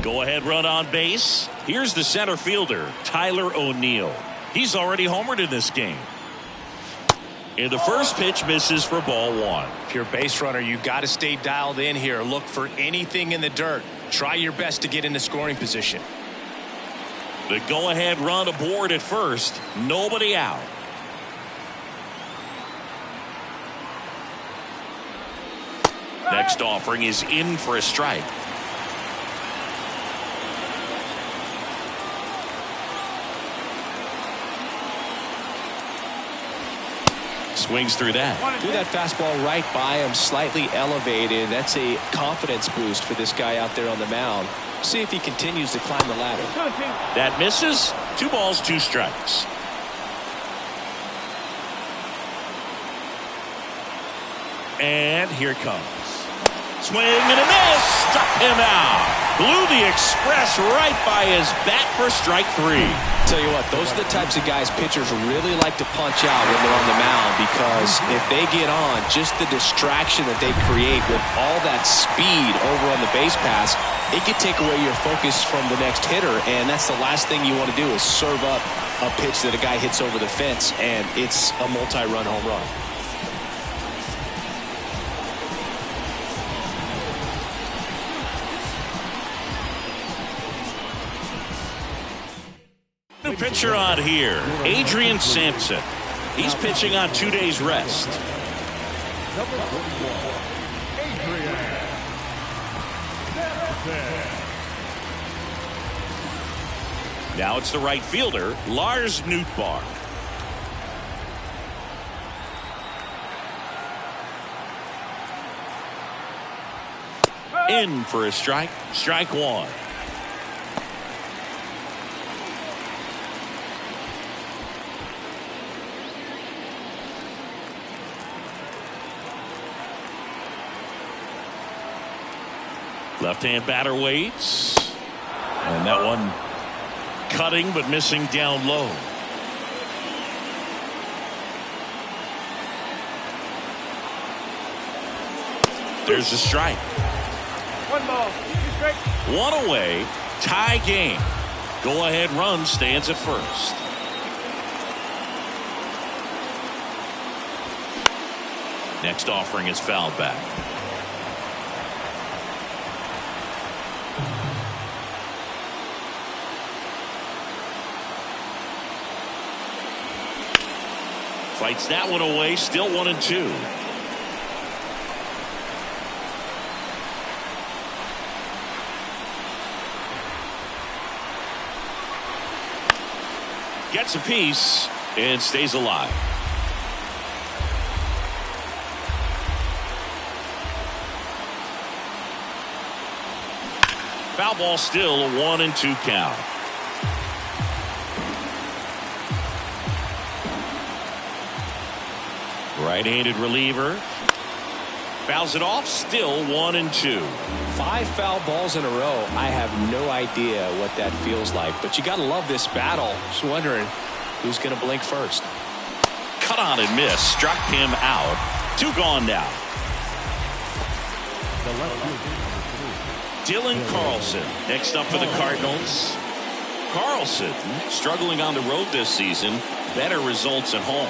B: Go ahead run on base. Here's the center fielder, Tyler O'Neill. He's already homered in this game. And the first pitch misses for ball 1.
C: If you're a base runner, you got to stay dialed in here. Look for anything in the dirt. Try your best to get into scoring position.
B: The go-ahead run aboard at first. Nobody out. Next offering is in for a strike. Swings through that.
C: Threw that fastball right by him, slightly elevated. That's a confidence boost for this guy out there on the mound. See if he continues to climb the ladder.
B: That misses. 2 balls, 2 strikes. And here it comes. Swing and a miss. Struck him out. Blew the express right by his bat for strike 3.
C: Tell you what, those are the types of guys pitchers really like to punch out when they're on the mound, because if they get on, just the distraction that they create with all that speed over on the base pass, it can take away your focus from the next hitter, and that's the last thing you want to do is serve up a pitch that a guy hits over the fence, and it's a multi-run home run.
B: New pitcher on here, Adrian Sampson. He's pitching on 2 days rest.
D: Number 41, Adrian Sampson.
B: Now it's the right fielder, Lars Nootbaar. In for a strike. Strike 1. Left-hand batter waits. And that one cutting but missing down low. There's the strike.
F: 1 ball, 2 strikes.
B: 1 away. Tie game. Go-ahead run stands at first. Next offering is fouled back. Fights that one away. Still 1-2. Gets a piece and stays alive. Foul ball, still a 1-2 count. Right-handed reliever. Fouls it off. Still 1-2.
C: 5 foul balls in a row. I have no idea what that feels like, but you got to love this battle. Just wondering who's going to blink first.
B: Cut on and miss. Struck him out. 2 gone now. Dylan Carlson next up for the Cardinals. Carlson struggling on the road this season. Better results at home.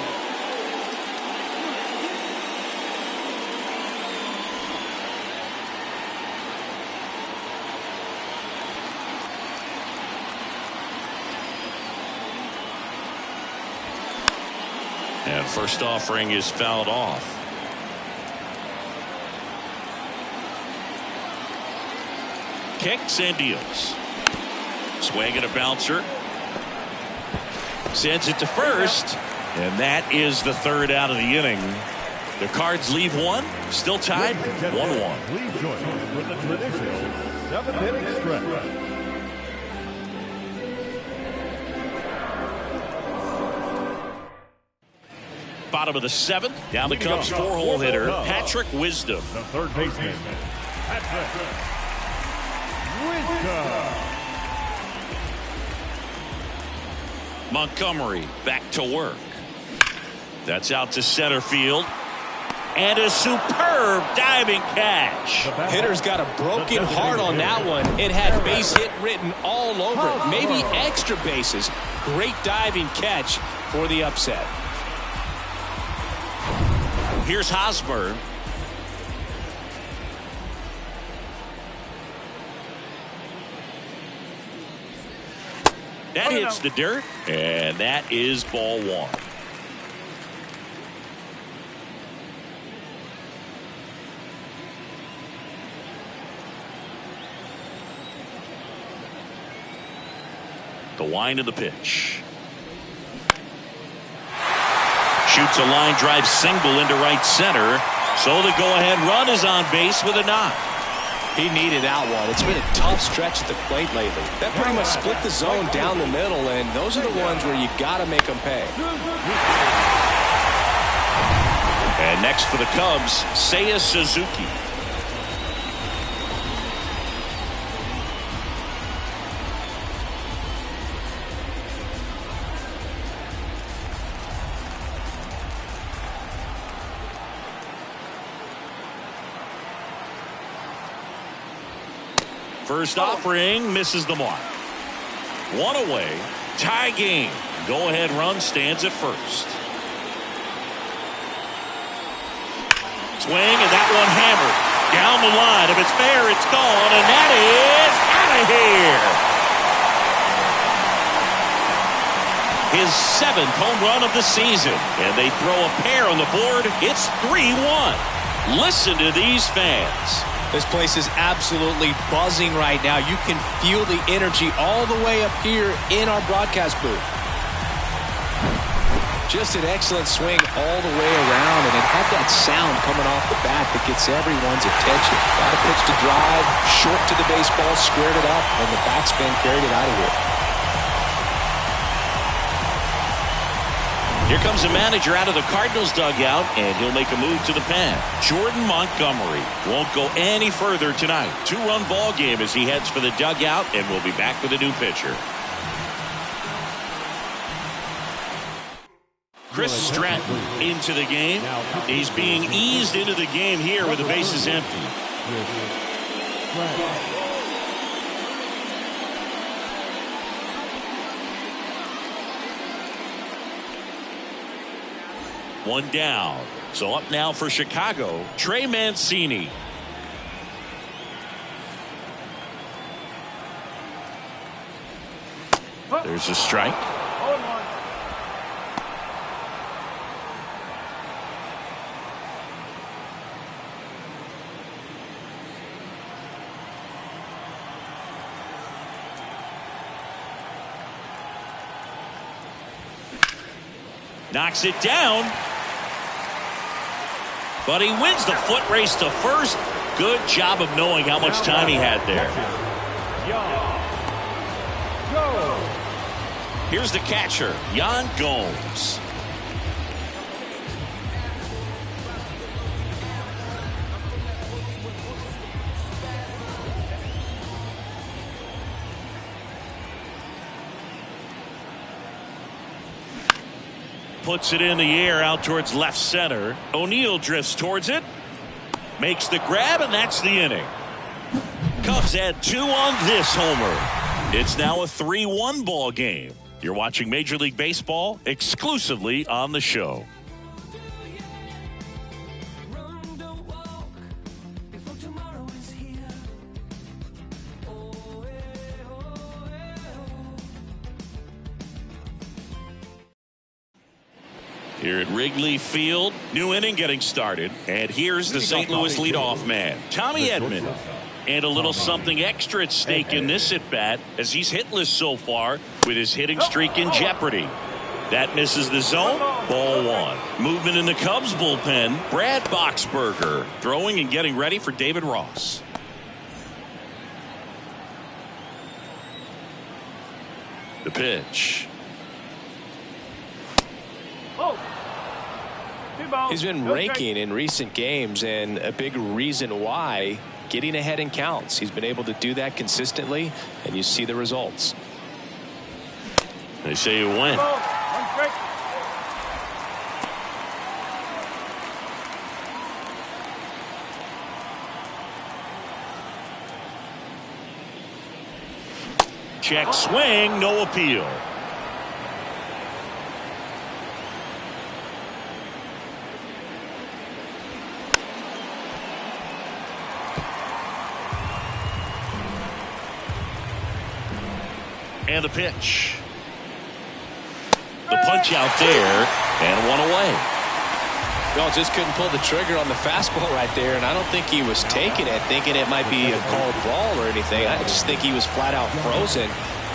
B: And first offering is fouled off. Kicks and deals. Swing and a bouncer. Sends it to first. And that is the 3rd out of the inning. The Cards leave 1. Still tied 1-1.
D: Please join us with the traditional 7th-inning stretch.
B: Bottom of the 7th. Down the Cubs 4-hole hitter, Patrick Wisdom.
D: The third baseman, Patrick Wisdom.
B: Montgomery back to work. That's out to center field. And a superb diving catch.
C: Hitter's got a broken heart on that one. It had base hit written all over it. Maybe extra bases. Great diving catch for the upset.
B: Here's Hosmer. That hits the dirt, and that is ball 1. The wind of the pitch. Shoots a line drive single into right center. So the go-ahead run is on base with a knock.
C: He needed that one. It's been a tough stretch at the plate lately. That pretty much split the zone down the middle, and those are the ones where you got to make them pay.
B: And next for the Cubs, Seiya Suzuki. First offering misses the mark. 1 away. Tie game. Go-ahead run stands at first. Swing, and that one hammered. Down the line. If it's fair, it's gone, and that is out of here. His 7th home run of the season. And they throw a pair on the board. It's 3-1. Listen to these fans.
C: This place is absolutely buzzing right now. You can feel the energy all the way up here in our broadcast booth. Just an excellent swing all the way around, and it had that sound coming off the bat that gets everyone's attention. Got a pitch to drive, short to the baseball, squared it up, and the backspin carried it out of here.
B: Here comes the manager out of the Cardinals dugout, and he'll make a move to the pen. Jordan Montgomery won't go any further tonight. 2-run ball game as he heads for the dugout, and we'll be back with a new pitcher. Chris Stratton into the game. He's being eased into the game here with the bases empty. One down. So up now for Chicago, Trey Mancini. There's a strike. Knocks it down. But he wins the foot race to first. Good job of knowing how much time he had there. Here's the catcher, Yan Gomes. Puts it in the air out towards left center. O'Neill drifts towards it. Makes the grab, and that's the inning. Cubs add 2 on this homer. It's now a 3-1 ball game. You're watching Major League Baseball exclusively on the show. Here at Wrigley Field, new inning getting started. And here's the St. Louis leadoff man, Tommy Edman. And a little something extra at stake in this at-bat as he's hitless so far with his hitting streak in jeopardy. That misses the zone. Ball 1. Movement in the Cubs bullpen. Brad Boxberger throwing and getting ready for David Ross. The pitch.
C: He's been raking in recent games, and a big reason why, getting ahead in counts. He's been able to do that consistently, and you see the results.
B: They say you win. Check swing, no appeal. And the pitch. The punch out there, and 1 away.
C: No, just couldn't pull the trigger on the fastball right there, and I don't think he was taking it, thinking it might be a called ball or anything. I just think he was flat out frozen.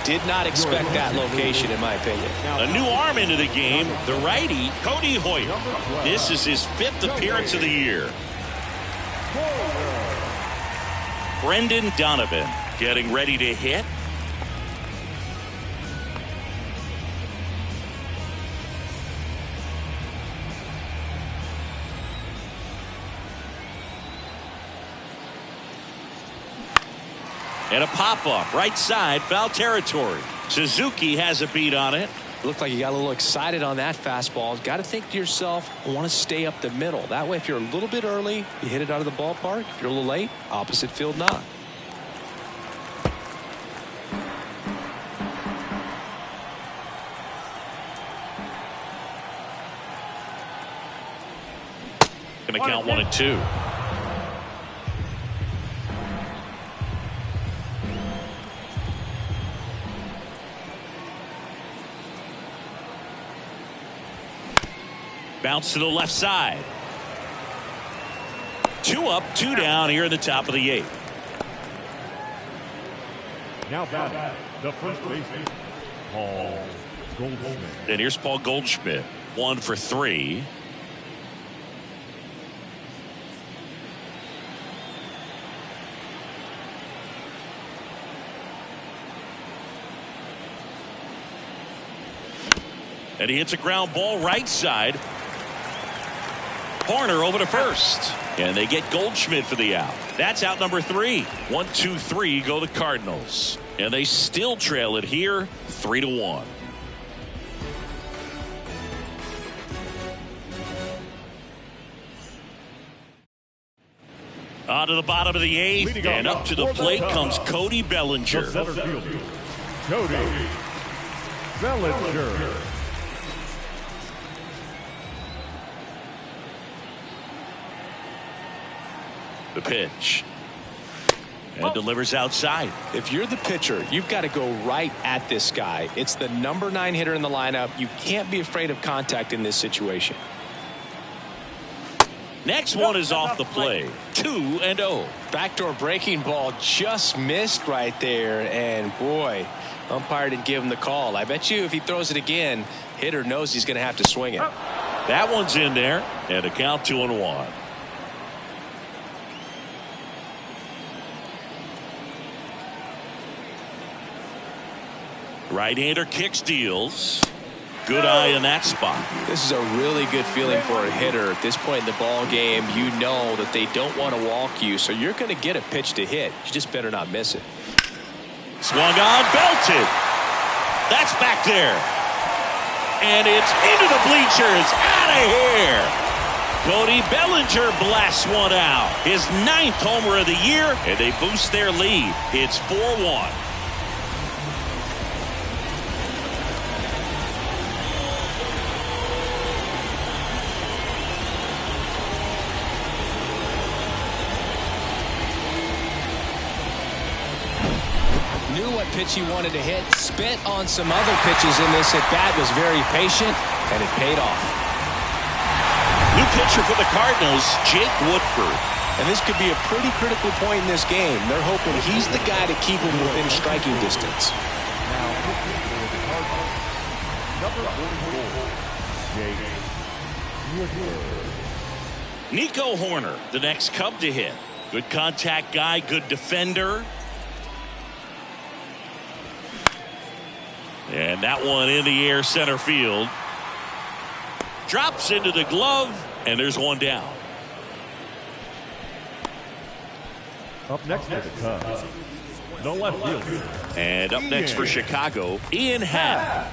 C: Did not expect that location, in my opinion.
B: A new arm into the game, the righty, Cody Hoyt. This is his 5th appearance of the year. Brendan Donovan getting ready to hit. And a pop-up, right side, foul territory. Suzuki has a beat on it.
C: Looked like you got a little excited on that fastball. Got to think to yourself, I want to stay up the middle. That way, if you're a little bit early, you hit it out of the ballpark. If you're a little late, opposite field knock.
B: Going to count 1 and 2. Bounce to the left side. 2 up, 2 down here in the top of the 8th.
D: Now batting, the first baseman, Paul Goldschmidt.
B: And here's Paul Goldschmidt, 1 for 3. And he hits a ground ball right side. Horner over to first. And they get Goldschmidt for the out. That's out number 3. 1, 2, 3 go the Cardinals. And they still trail it here 3-1. On to the bottom of the 8th. And up to the plate comes Cody Bellinger.
D: The center fielder, Cody Bellinger.
B: The pitch. And delivers outside.
C: If you're the pitcher, you've got to go right at this guy. It's the number 9 hitter in the lineup. You can't be afraid of contact in this situation.
B: Next one is off the play. 2-0.
C: Backdoor breaking ball just missed right there. And boy, umpire didn't give him the call. I bet you if he throws it again, hitter knows he's going to have to swing it.
B: That one's in there. And a count 2-1. Right-hander kicks, deals. Good eye in that spot.
C: This is a really good feeling for a hitter at this point in the ball game. You know that they don't want to walk you, so you're going to get a pitch to hit. You just better not miss it.
B: Swung on, belted. That's back there. And it's into the bleachers. Out of here. Cody Bellinger blasts one out. His 9th homer of the year, and they boost their lead. It's 4-1.
C: Knew what pitch he wanted to hit, spit on some other pitches in this at bat, was very patient, and it paid off.
B: New pitcher for the Cardinals, Jake Woodford.
C: And this could be a pretty critical point in this game. They're hoping he's the guy to keep him within striking distance.
D: Now, number 44, Jake Woodford.
B: Nico Horner, the next Cub to hit. Good contact guy, good defender. And that one in the air, center field. Drops into the glove, and there's one down.
D: Up next for the Cubs, the left fielder.
B: And up next for Chicago, Ian Happ.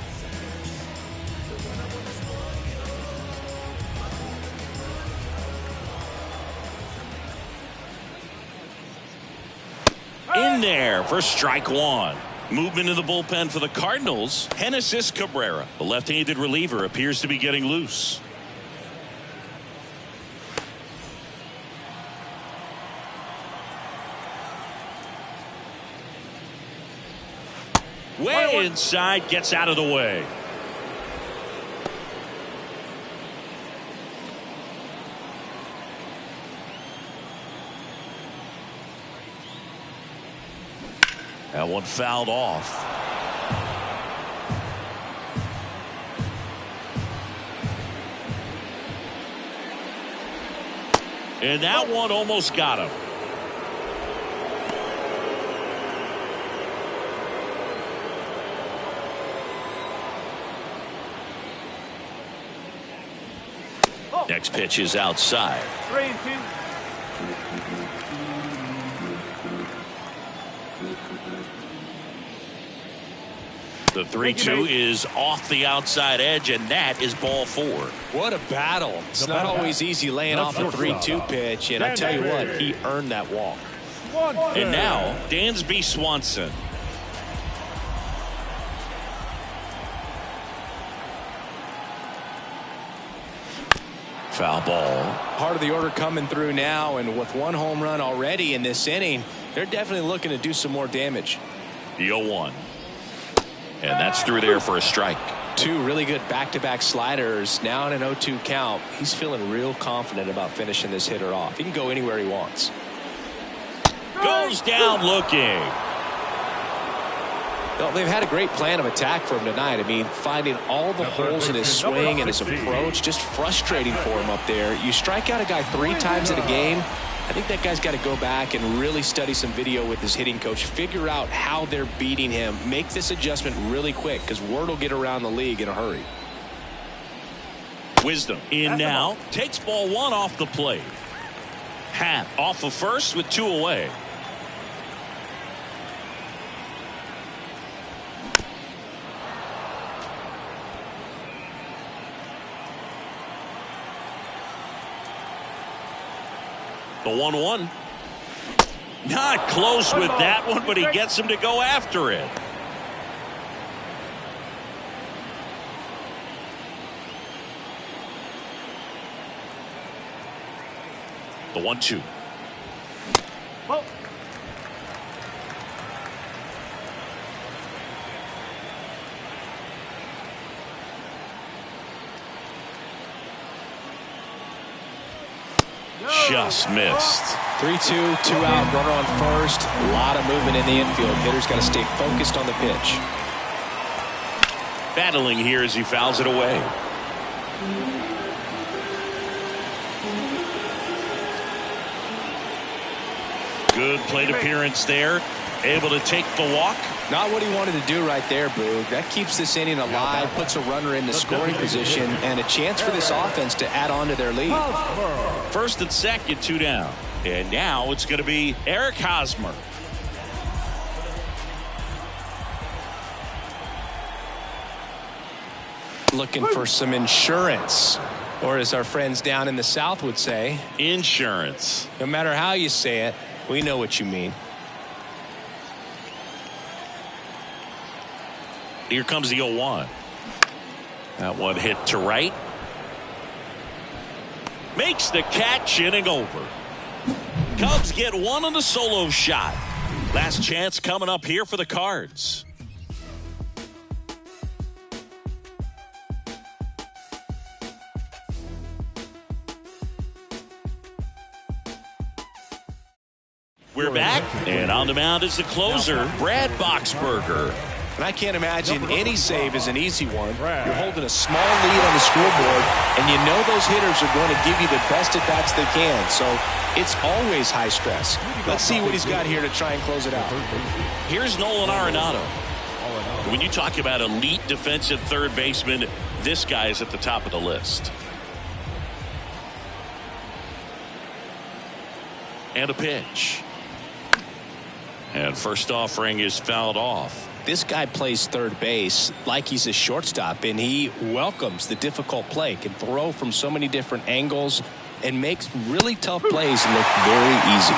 B: In there for strike one. Movement in the bullpen for the Cardinals. Genesis Cabrera, the left-handed reliever, appears to be getting loose. Way inside, gets out of the way. That one fouled off. And that one almost got him. Next pitch is outside.
F: 3-2.
B: The 3-2 is off the outside edge, and that is ball 4.
C: What a battle. It's not always easy laying off a 3-2 pitch, and I tell you what, he earned that walk.
B: And now, Dansby Swanson. Foul ball.
C: Part of the order coming through now, and with one home run already in this inning, they're definitely looking to do some more damage.
B: The 0-1. And that's through there for a strike.
C: 2 really good back-to-back sliders. Now in an 0-2 count. He's feeling real confident about finishing this hitter off. He can go anywhere he wants.
B: Goes down looking.
C: Well, they've had a great plan of attack for him tonight. I mean, finding all the holes in his swing and his approach, just frustrating for him up there. You strike out a guy 3 times in a game, I think that guy's got to go back and really study some video with his hitting coach, figure out how they're beating him, make this adjustment really quick, because word will get around the league in a hurry.
B: Wisdom in now, takes ball 1 off the plate. Happ off of first with 2 away. The 1-1. Not close with that one, but he gets him to go after it. The 1-2.
F: Ball.
B: Just missed.
C: 3-2, 2 out, runner on first. A lot of movement in the infield. Hitter's got to stay focused on the pitch.
B: Battling here as he fouls it away. Good plate appearance there. Able to take the walk.
C: Not what he wanted to do right there, Boog. That keeps this inning alive, puts a runner in the scoring position, and a chance for this offense to add on to their lead.
B: First and second, 2 down. And now it's going to be Eric Hosmer.
C: Looking for some insurance, or as our friends down in the South would say,
B: insurance.
C: No matter how you say it, we know what you mean.
B: Here comes the 0-1. That one hit to right. Makes the catch, inning over. Cubs get one on the solo shot. Last chance coming up here for the Cards. We're back, and on the mound is the closer, Brad Boxberger.
C: And I can't imagine any save is an easy one. You're holding a small lead on the scoreboard, and you know those hitters are going to give you the best at-bats they can. So it's always high stress. Let's see what he's got here to try and close it out.
B: Here's Nolan Arenado. When you talk about elite defensive third baseman, this guy is at the top of the list. And a pitch. And first offering is fouled off.
C: This guy plays third base like he's a shortstop, and he welcomes the difficult play, can throw from so many different angles, and makes really tough plays look very easy.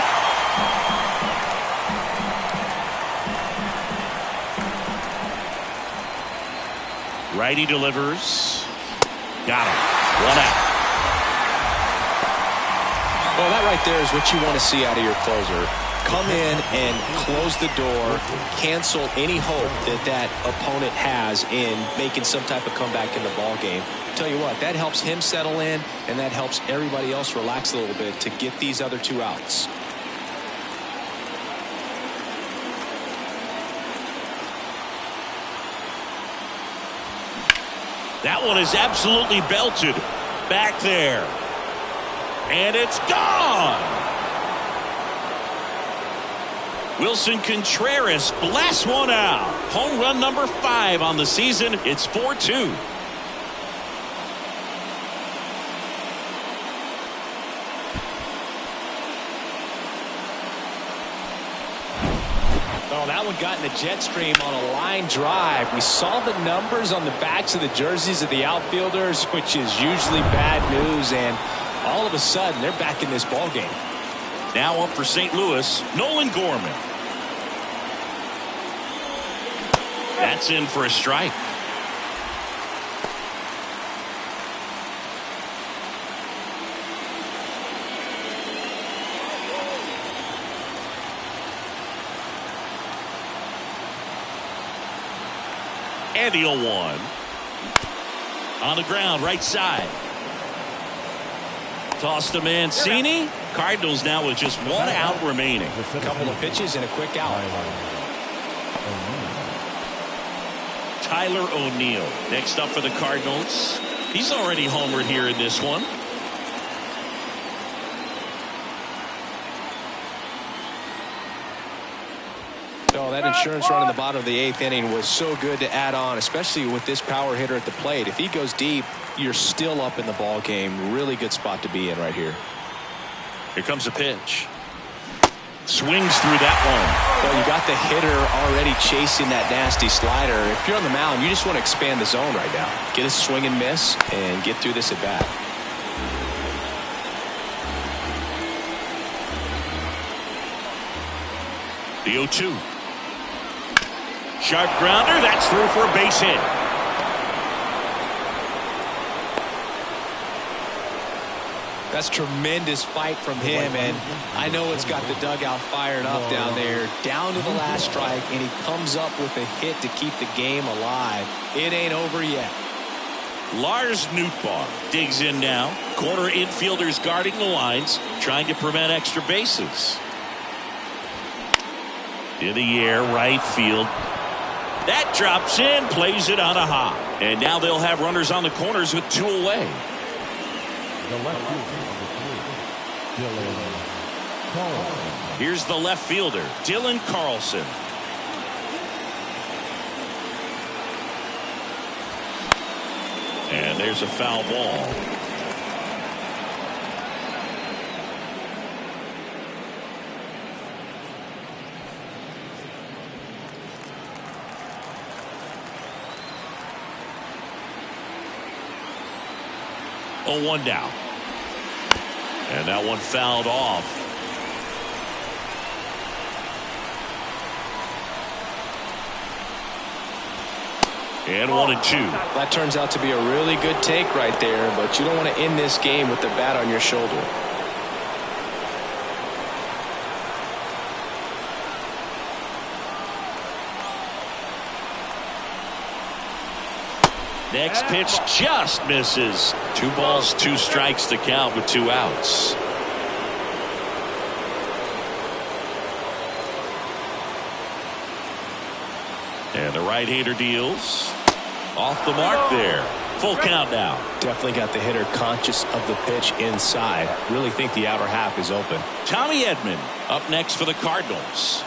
B: Righty delivers. Got him. 1 out.
C: Well, that right there is what you want to see out of your closer. Come in and close the door, cancel any hope that opponent has in making some type of comeback in the ball game. Tell you what, that helps him settle in, and that helps everybody else relax a little bit to get these other 2 outs.
B: That one is absolutely belted back there. And it's gone. Wilson Contreras blasts one out. Home run number 5 on the season. It's 4-2.
C: Oh, that one got in the jet stream on a line drive. We saw the numbers on the backs of the jerseys of the outfielders, which is usually bad news, and all of a sudden they're back in this ball game.
B: Now up for St. Louis, Nolan Gorman. That's in for a strike. And the 0-1. On the ground, right side. Toss to Mancini. Cardinals now with just 1 out remaining.
C: A couple of pitches and a quick out.
B: Tyler O'Neill next up for the Cardinals. He's already homered here in this one.
C: So that insurance run in the bottom of the 8th inning was so good to add on, especially with this power hitter at the plate. If he goes deep, you're still up in the ball game. Really good spot to be in right here.
B: Here comes a pitch. Swings through that one.
C: Well, you got the hitter already chasing that nasty slider. If you're on the mound, you just want to expand the zone right now. Get a swing and miss and get through this at bat.
B: The 0-2. Sharp grounder. That's through for a base hit.
C: That's tremendous fight from him, and I know it's got the dugout fired up down there. Down to the last strike, and he comes up with a hit to keep the game alive. It ain't over yet.
B: Lars Nootbaar digs in now. Corner infielders guarding the lines, trying to prevent extra bases. In the air, right field. That drops in, plays it on a hop. And now they'll have runners on the corners with 2 away.
D: The left fielder, Dylan Carlson.
B: Here's the left fielder, Dylan Carlson. And there's a foul ball. Oh, 1 down. And that one fouled off. And 1-2.
C: That turns out to be a really good take right there, but you don't want to end this game with the bat on your shoulder.
B: Next pitch just misses. 2 balls, 2 strikes to count with 2 outs. And the right-hander deals. Off the mark there. Full count now.
C: Definitely got the hitter conscious of the pitch inside. Really think the outer half is open.
B: Tommy Edman up next for the Cardinals.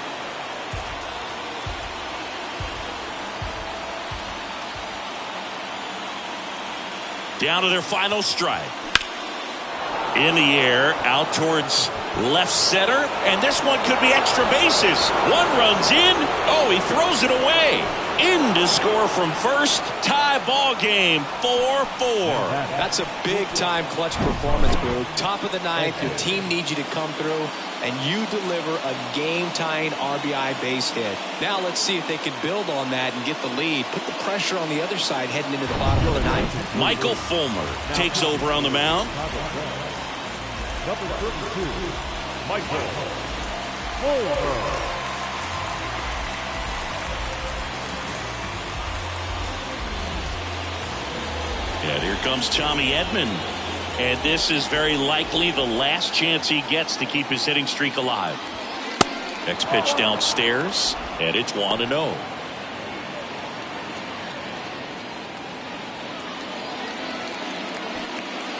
B: Down to their final strike. In the air, out towards left center, and this one could be extra bases. 1 runs in. Oh, he throws it away. In to score from first. Tie ball game, 4-4.
C: That's a big-time clutch performance, Boo. Top of the 9th, your team needs you to come through, and you deliver a game-tying RBI base hit. Now let's see if they can build on that and get the lead. Put the pressure on the other side heading into the bottom of the 9th.
B: Michael Fulmer takes over on the mound.
D: Number 32, Michael Fulmer.
B: And here comes Tommy Edman. And this is very likely the last chance he gets to keep his hitting streak alive. Next pitch downstairs, and it's 1-0.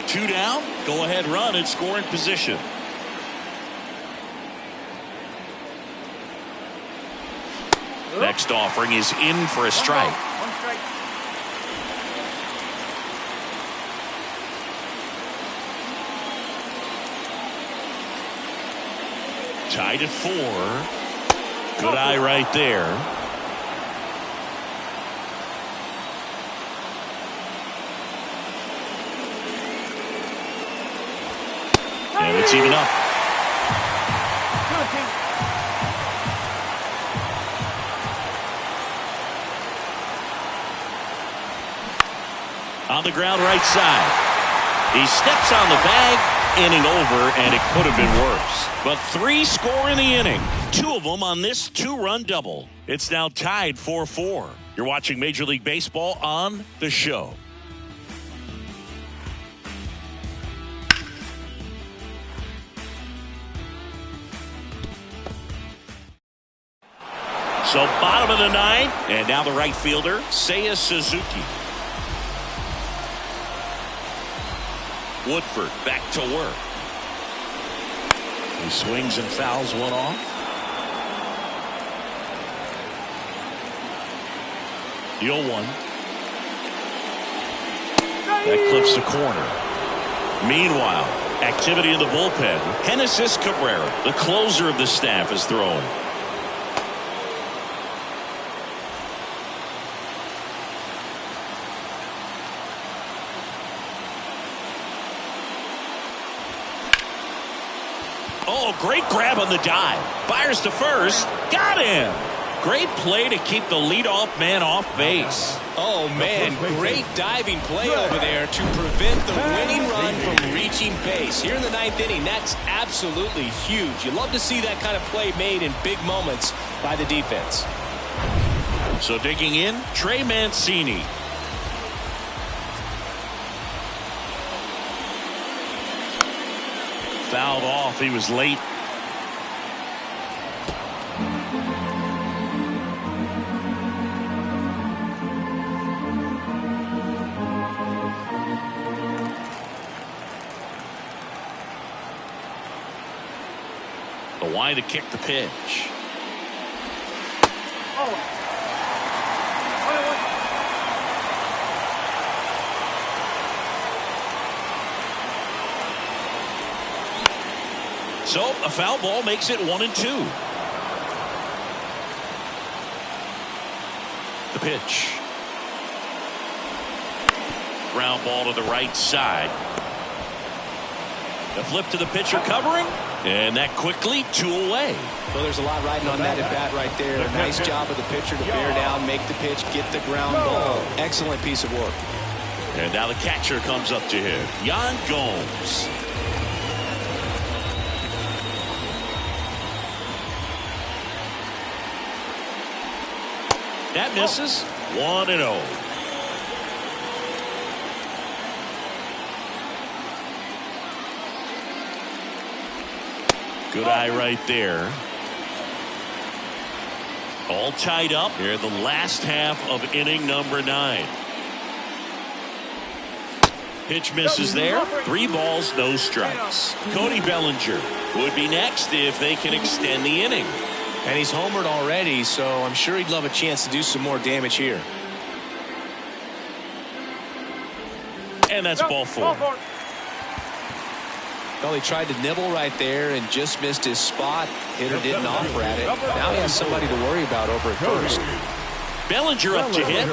B: Two down, go ahead run and scoring position. Next offering is in for a strike.
F: One strike.
B: Tied at 4. Good eye right there. And it's even up. On the ground right side. He steps on the bag. Inning over, and it could have been worse. But 3 score in the inning. 2 of them on this 2-run double. It's now tied 4-4. You're watching Major League Baseball on The Show. So bottom of the 9th, and now the right fielder, Seiya Suzuki. Woodford back to work. He swings and fouls one off. The 0-1. That clips the corner. Meanwhile, activity in the bullpen. Genesis Cabrera, the closer of the staff, is throwing. Oh, great grab on the dive. Fires to first. Got him. Great play to keep the leadoff man off base.
C: Oh, man, great diving play over there to prevent the winning run from reaching base. Here in the 9th inning, that's absolutely huge. You love to see that kind of play made in big moments by the defense.
B: So digging in, Trey Mancini. Fouled off. He was late. The wide to kick the pitch. So a foul ball makes it 1-2. The pitch. Ground ball to the right side. The flip to the pitcher covering. And that quickly 2 away.
C: Well, there's a lot riding on that at bat right there. Nice job of the pitcher to bear down, make the pitch, get the ground ball. Excellent piece of work.
B: And now the catcher comes up to him. Yan Gomes. That misses. 1-0. Good eye right there. All tied up here in the last half of inning number 9. Pitch misses there. 3 balls, no strikes. Cody Bellinger would be next if they can extend the inning.
C: And he's homered already, so I'm sure he'd love a chance to do some more damage here.
B: And that's ball 4.
C: Well, he tried to nibble right there and just missed his spot. Hitter didn't offer at it. Now he has somebody to worry about over at first.
B: Bellinger up to hit.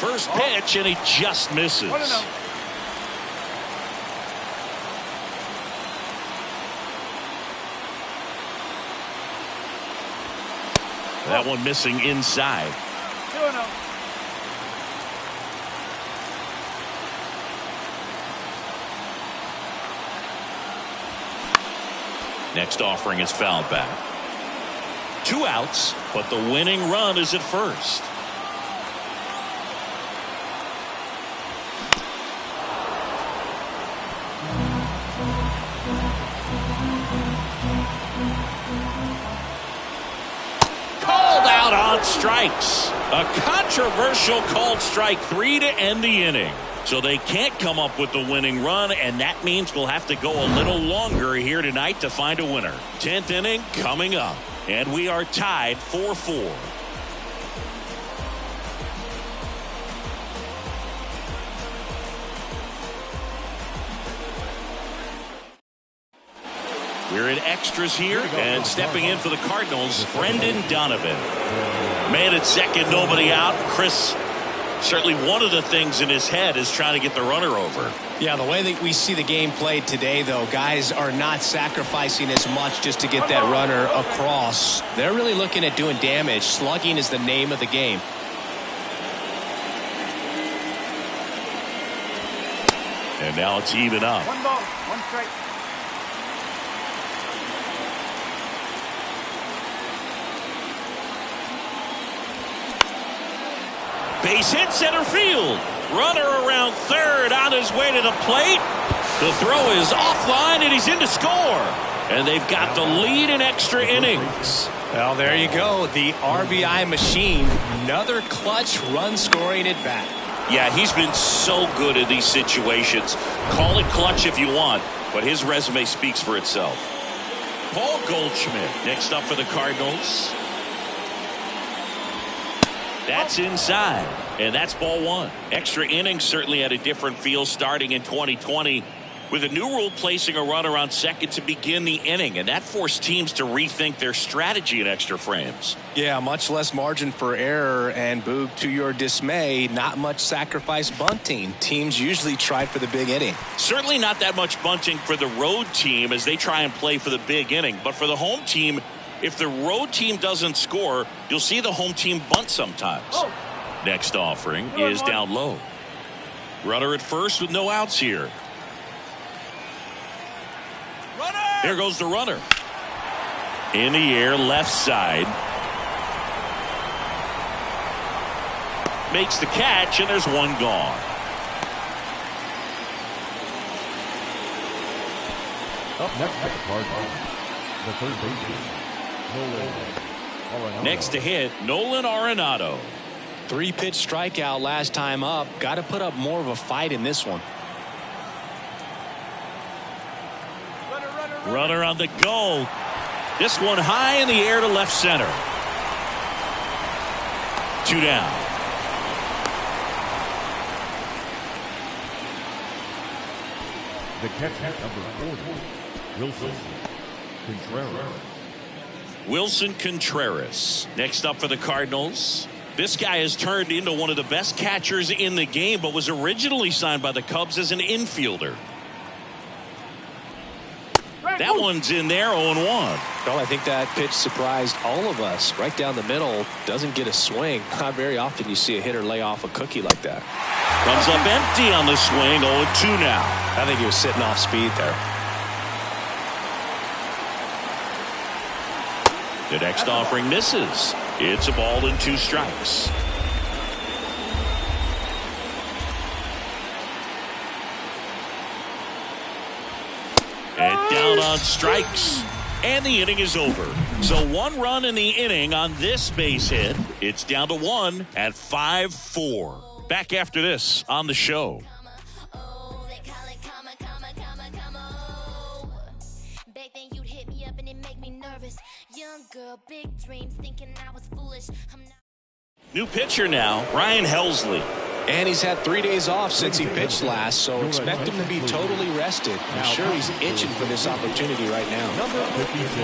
B: First pitch, and he just misses. That one missing inside. Next offering is fouled back. 2 outs, but the winning run is at first. On strikes. A controversial called strike 3 to end the inning. So they can't come up with the winning run, and that means we'll have to go a little longer here tonight to find a winner. 10th inning coming up, and we are tied 4-4. We're in extras here, and stepping in for the Cardinals, Brendan Donovan. Man at second, nobody out. Chris, certainly one of the things in his head is trying to get the runner over.
C: Yeah, the way that we see the game played today, though, guys are not sacrificing as much just to get that runner across. They're really looking at doing damage. Slugging is the name of the game.
B: And now it's even up.
F: 1 ball, 1 strike.
B: Base hit center field. Runner around third on his way to the plate. The throw is offline and he's in to score. And they've got the lead in extra innings.
C: Well, there you go. The RBI machine. Another clutch run scoring at bat.
B: Yeah, he's been so good in these situations. Call it clutch if you want, but his resume speaks for itself. Paul Goldschmidt next up for the Cardinals. That's inside, and that's ball 1. Extra innings certainly had a different feel starting in 2020. with a new rule placing a runner on second to begin the inning, and that forced teams to rethink their strategy in extra frames.
C: Yeah, much less margin for error, and Boog, to your dismay, not much sacrifice bunting. Teams usually try for the big inning.
B: Certainly not that much bunting for the road team as they try and play for the big inning, but for the home team, if the road team doesn't score, you'll see the home team bunt sometimes.
F: Oh.
B: Next offering is down low. Runner at first with no outs here. There goes the runner. In the air, left side. Makes the catch, and there's one gone.
D: Up next at the Cardinals, the third baseman, Nolan Arenado.
B: Next to hit, Nolan Arenado.
C: 3-pitch strikeout last time up. Got to put up more of a fight in this one.
B: Runner on the go. This one high in the air to left center. 2 down.
D: The catcher, number 40, Wilson Contreras.
B: Wilson Contreras. Next up for the Cardinals. This guy has turned into one of the best catchers in the game, but was originally signed by the Cubs as an infielder. That one's in there, 0-1.
C: Well, I think that pitch surprised all of us. Right down the middle, doesn't get a swing. Not very often you see a hitter lay off a cookie like that.
B: Comes up empty on the swing, 0-2 now.
C: I think he was sitting off speed there.
B: The next offering misses. It's a ball and 2 strikes. And down on strikes. And the inning is over. So 1 run in the inning on this base hit. It's down to 1 at 5-4. Back after this on the show. New pitcher now, Ryan Helsley.
C: And he's had 3 days off since he pitched last, so expect him to be totally rested. I'm sure he's itching for this opportunity right now.
D: Number 56,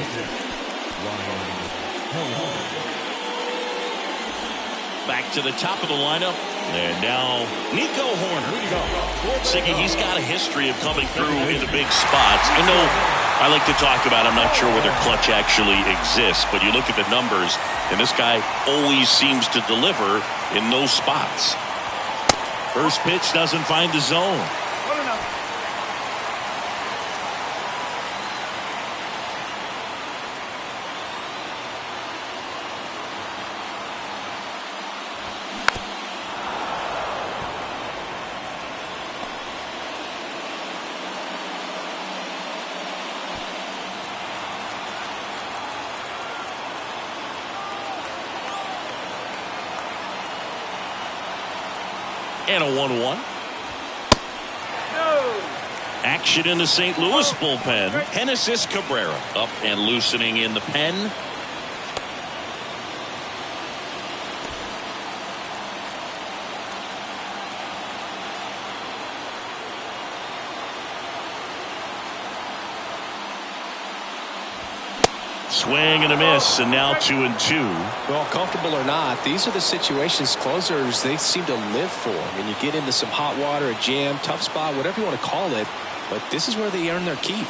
D: Ryan Helsley.
B: Back to the top of the lineup. And now Nico Horner. Siggy, he's got a history of coming through into big spots. I know I like to talk about, I'm not sure whether clutch actually exists, but you look at the numbers, and this guy always seems to deliver in those spots. First pitch doesn't find the zone. And a 1-1. Action in the St. Louis bullpen. Genesis Cabrera up and loosening in the pen. Swing and a miss, and now 2-2.
C: Well, comfortable or not, these are the situations closers they seem to live for. I mean, you get into some hot water, a jam, tough spot, whatever you want to call it, but this is where they earn their keep.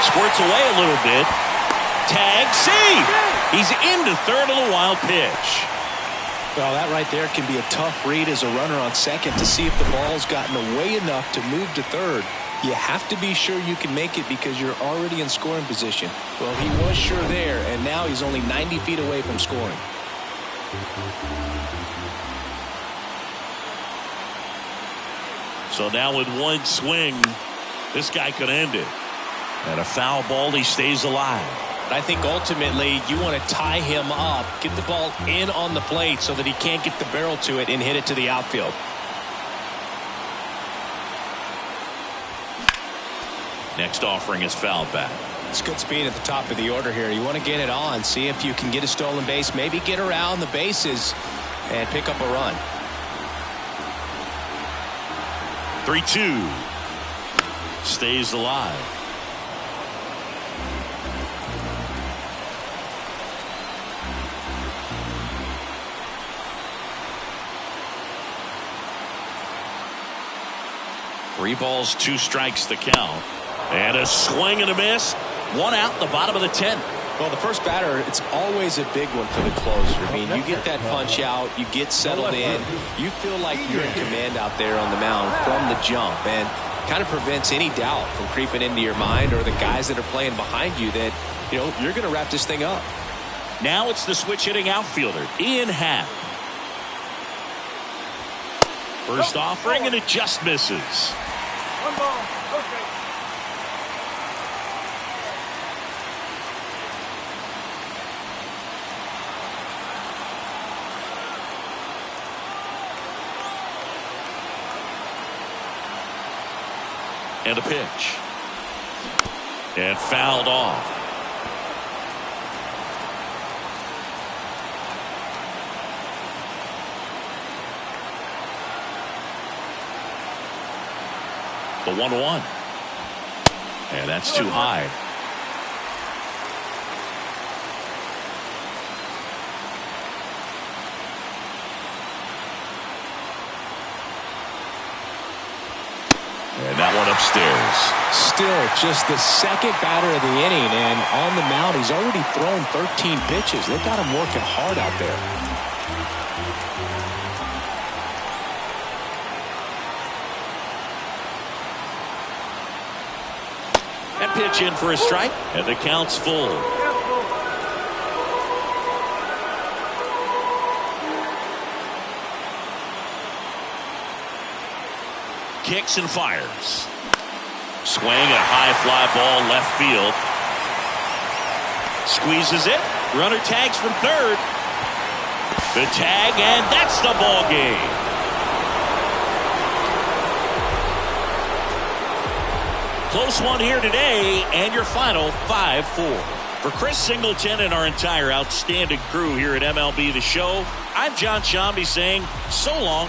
B: Squirts away a little bit. Tag, see! He's into third on a wild pitch.
C: Well, that right there can be a tough read as a runner on second to see if the ball's gotten away enough to move to third. You have to be sure you can make it because you're already in scoring position. Well, he was sure there, and now he's only 90 feet away from scoring.
B: So now with one swing, this guy could end it. And a foul ball, he stays alive.
C: I think ultimately you want to tie him up, get the ball in on the plate so that he can't get the barrel to it and hit it to the outfield.
B: Next offering is fouled back.
C: It's good speed at the top of the order here. You want to get it on, see if you can get a stolen base, maybe get around the bases and pick up a run.
B: 3-2. stays alive. Three balls, 2 strikes the count. And a swing and a miss. 1 out in the bottom of the 10th.
C: Well, the first batter, it's always a big one for the closer. I mean, you get that punch out, you get settled in, you feel like you're in command out there on the mound from the jump, and kind of prevents any doubt from creeping into your mind or the guys that are playing behind you that, you know, you're going to wrap this thing up.
B: Now it's the switch hitting outfielder, Ian Happ. First offering, and it just misses.
F: 1 ball, okay.
B: And a pitch. And fouled off. The 1-1. And that's too high. And that one upstairs.
C: Still just the second batter of the inning, and on the mound he's already thrown 13 pitches. They got him working hard out there.
B: That pitch in for a strike, and the count's full. Kicks and fires. Swing, a high fly ball left field. Squeezes it. Runner tags from third. The tag, and that's the ball game. Close one here today, and your final 5-4. For Chris Singleton and our entire outstanding crew here at MLB The Show, I'm John Shambi saying so long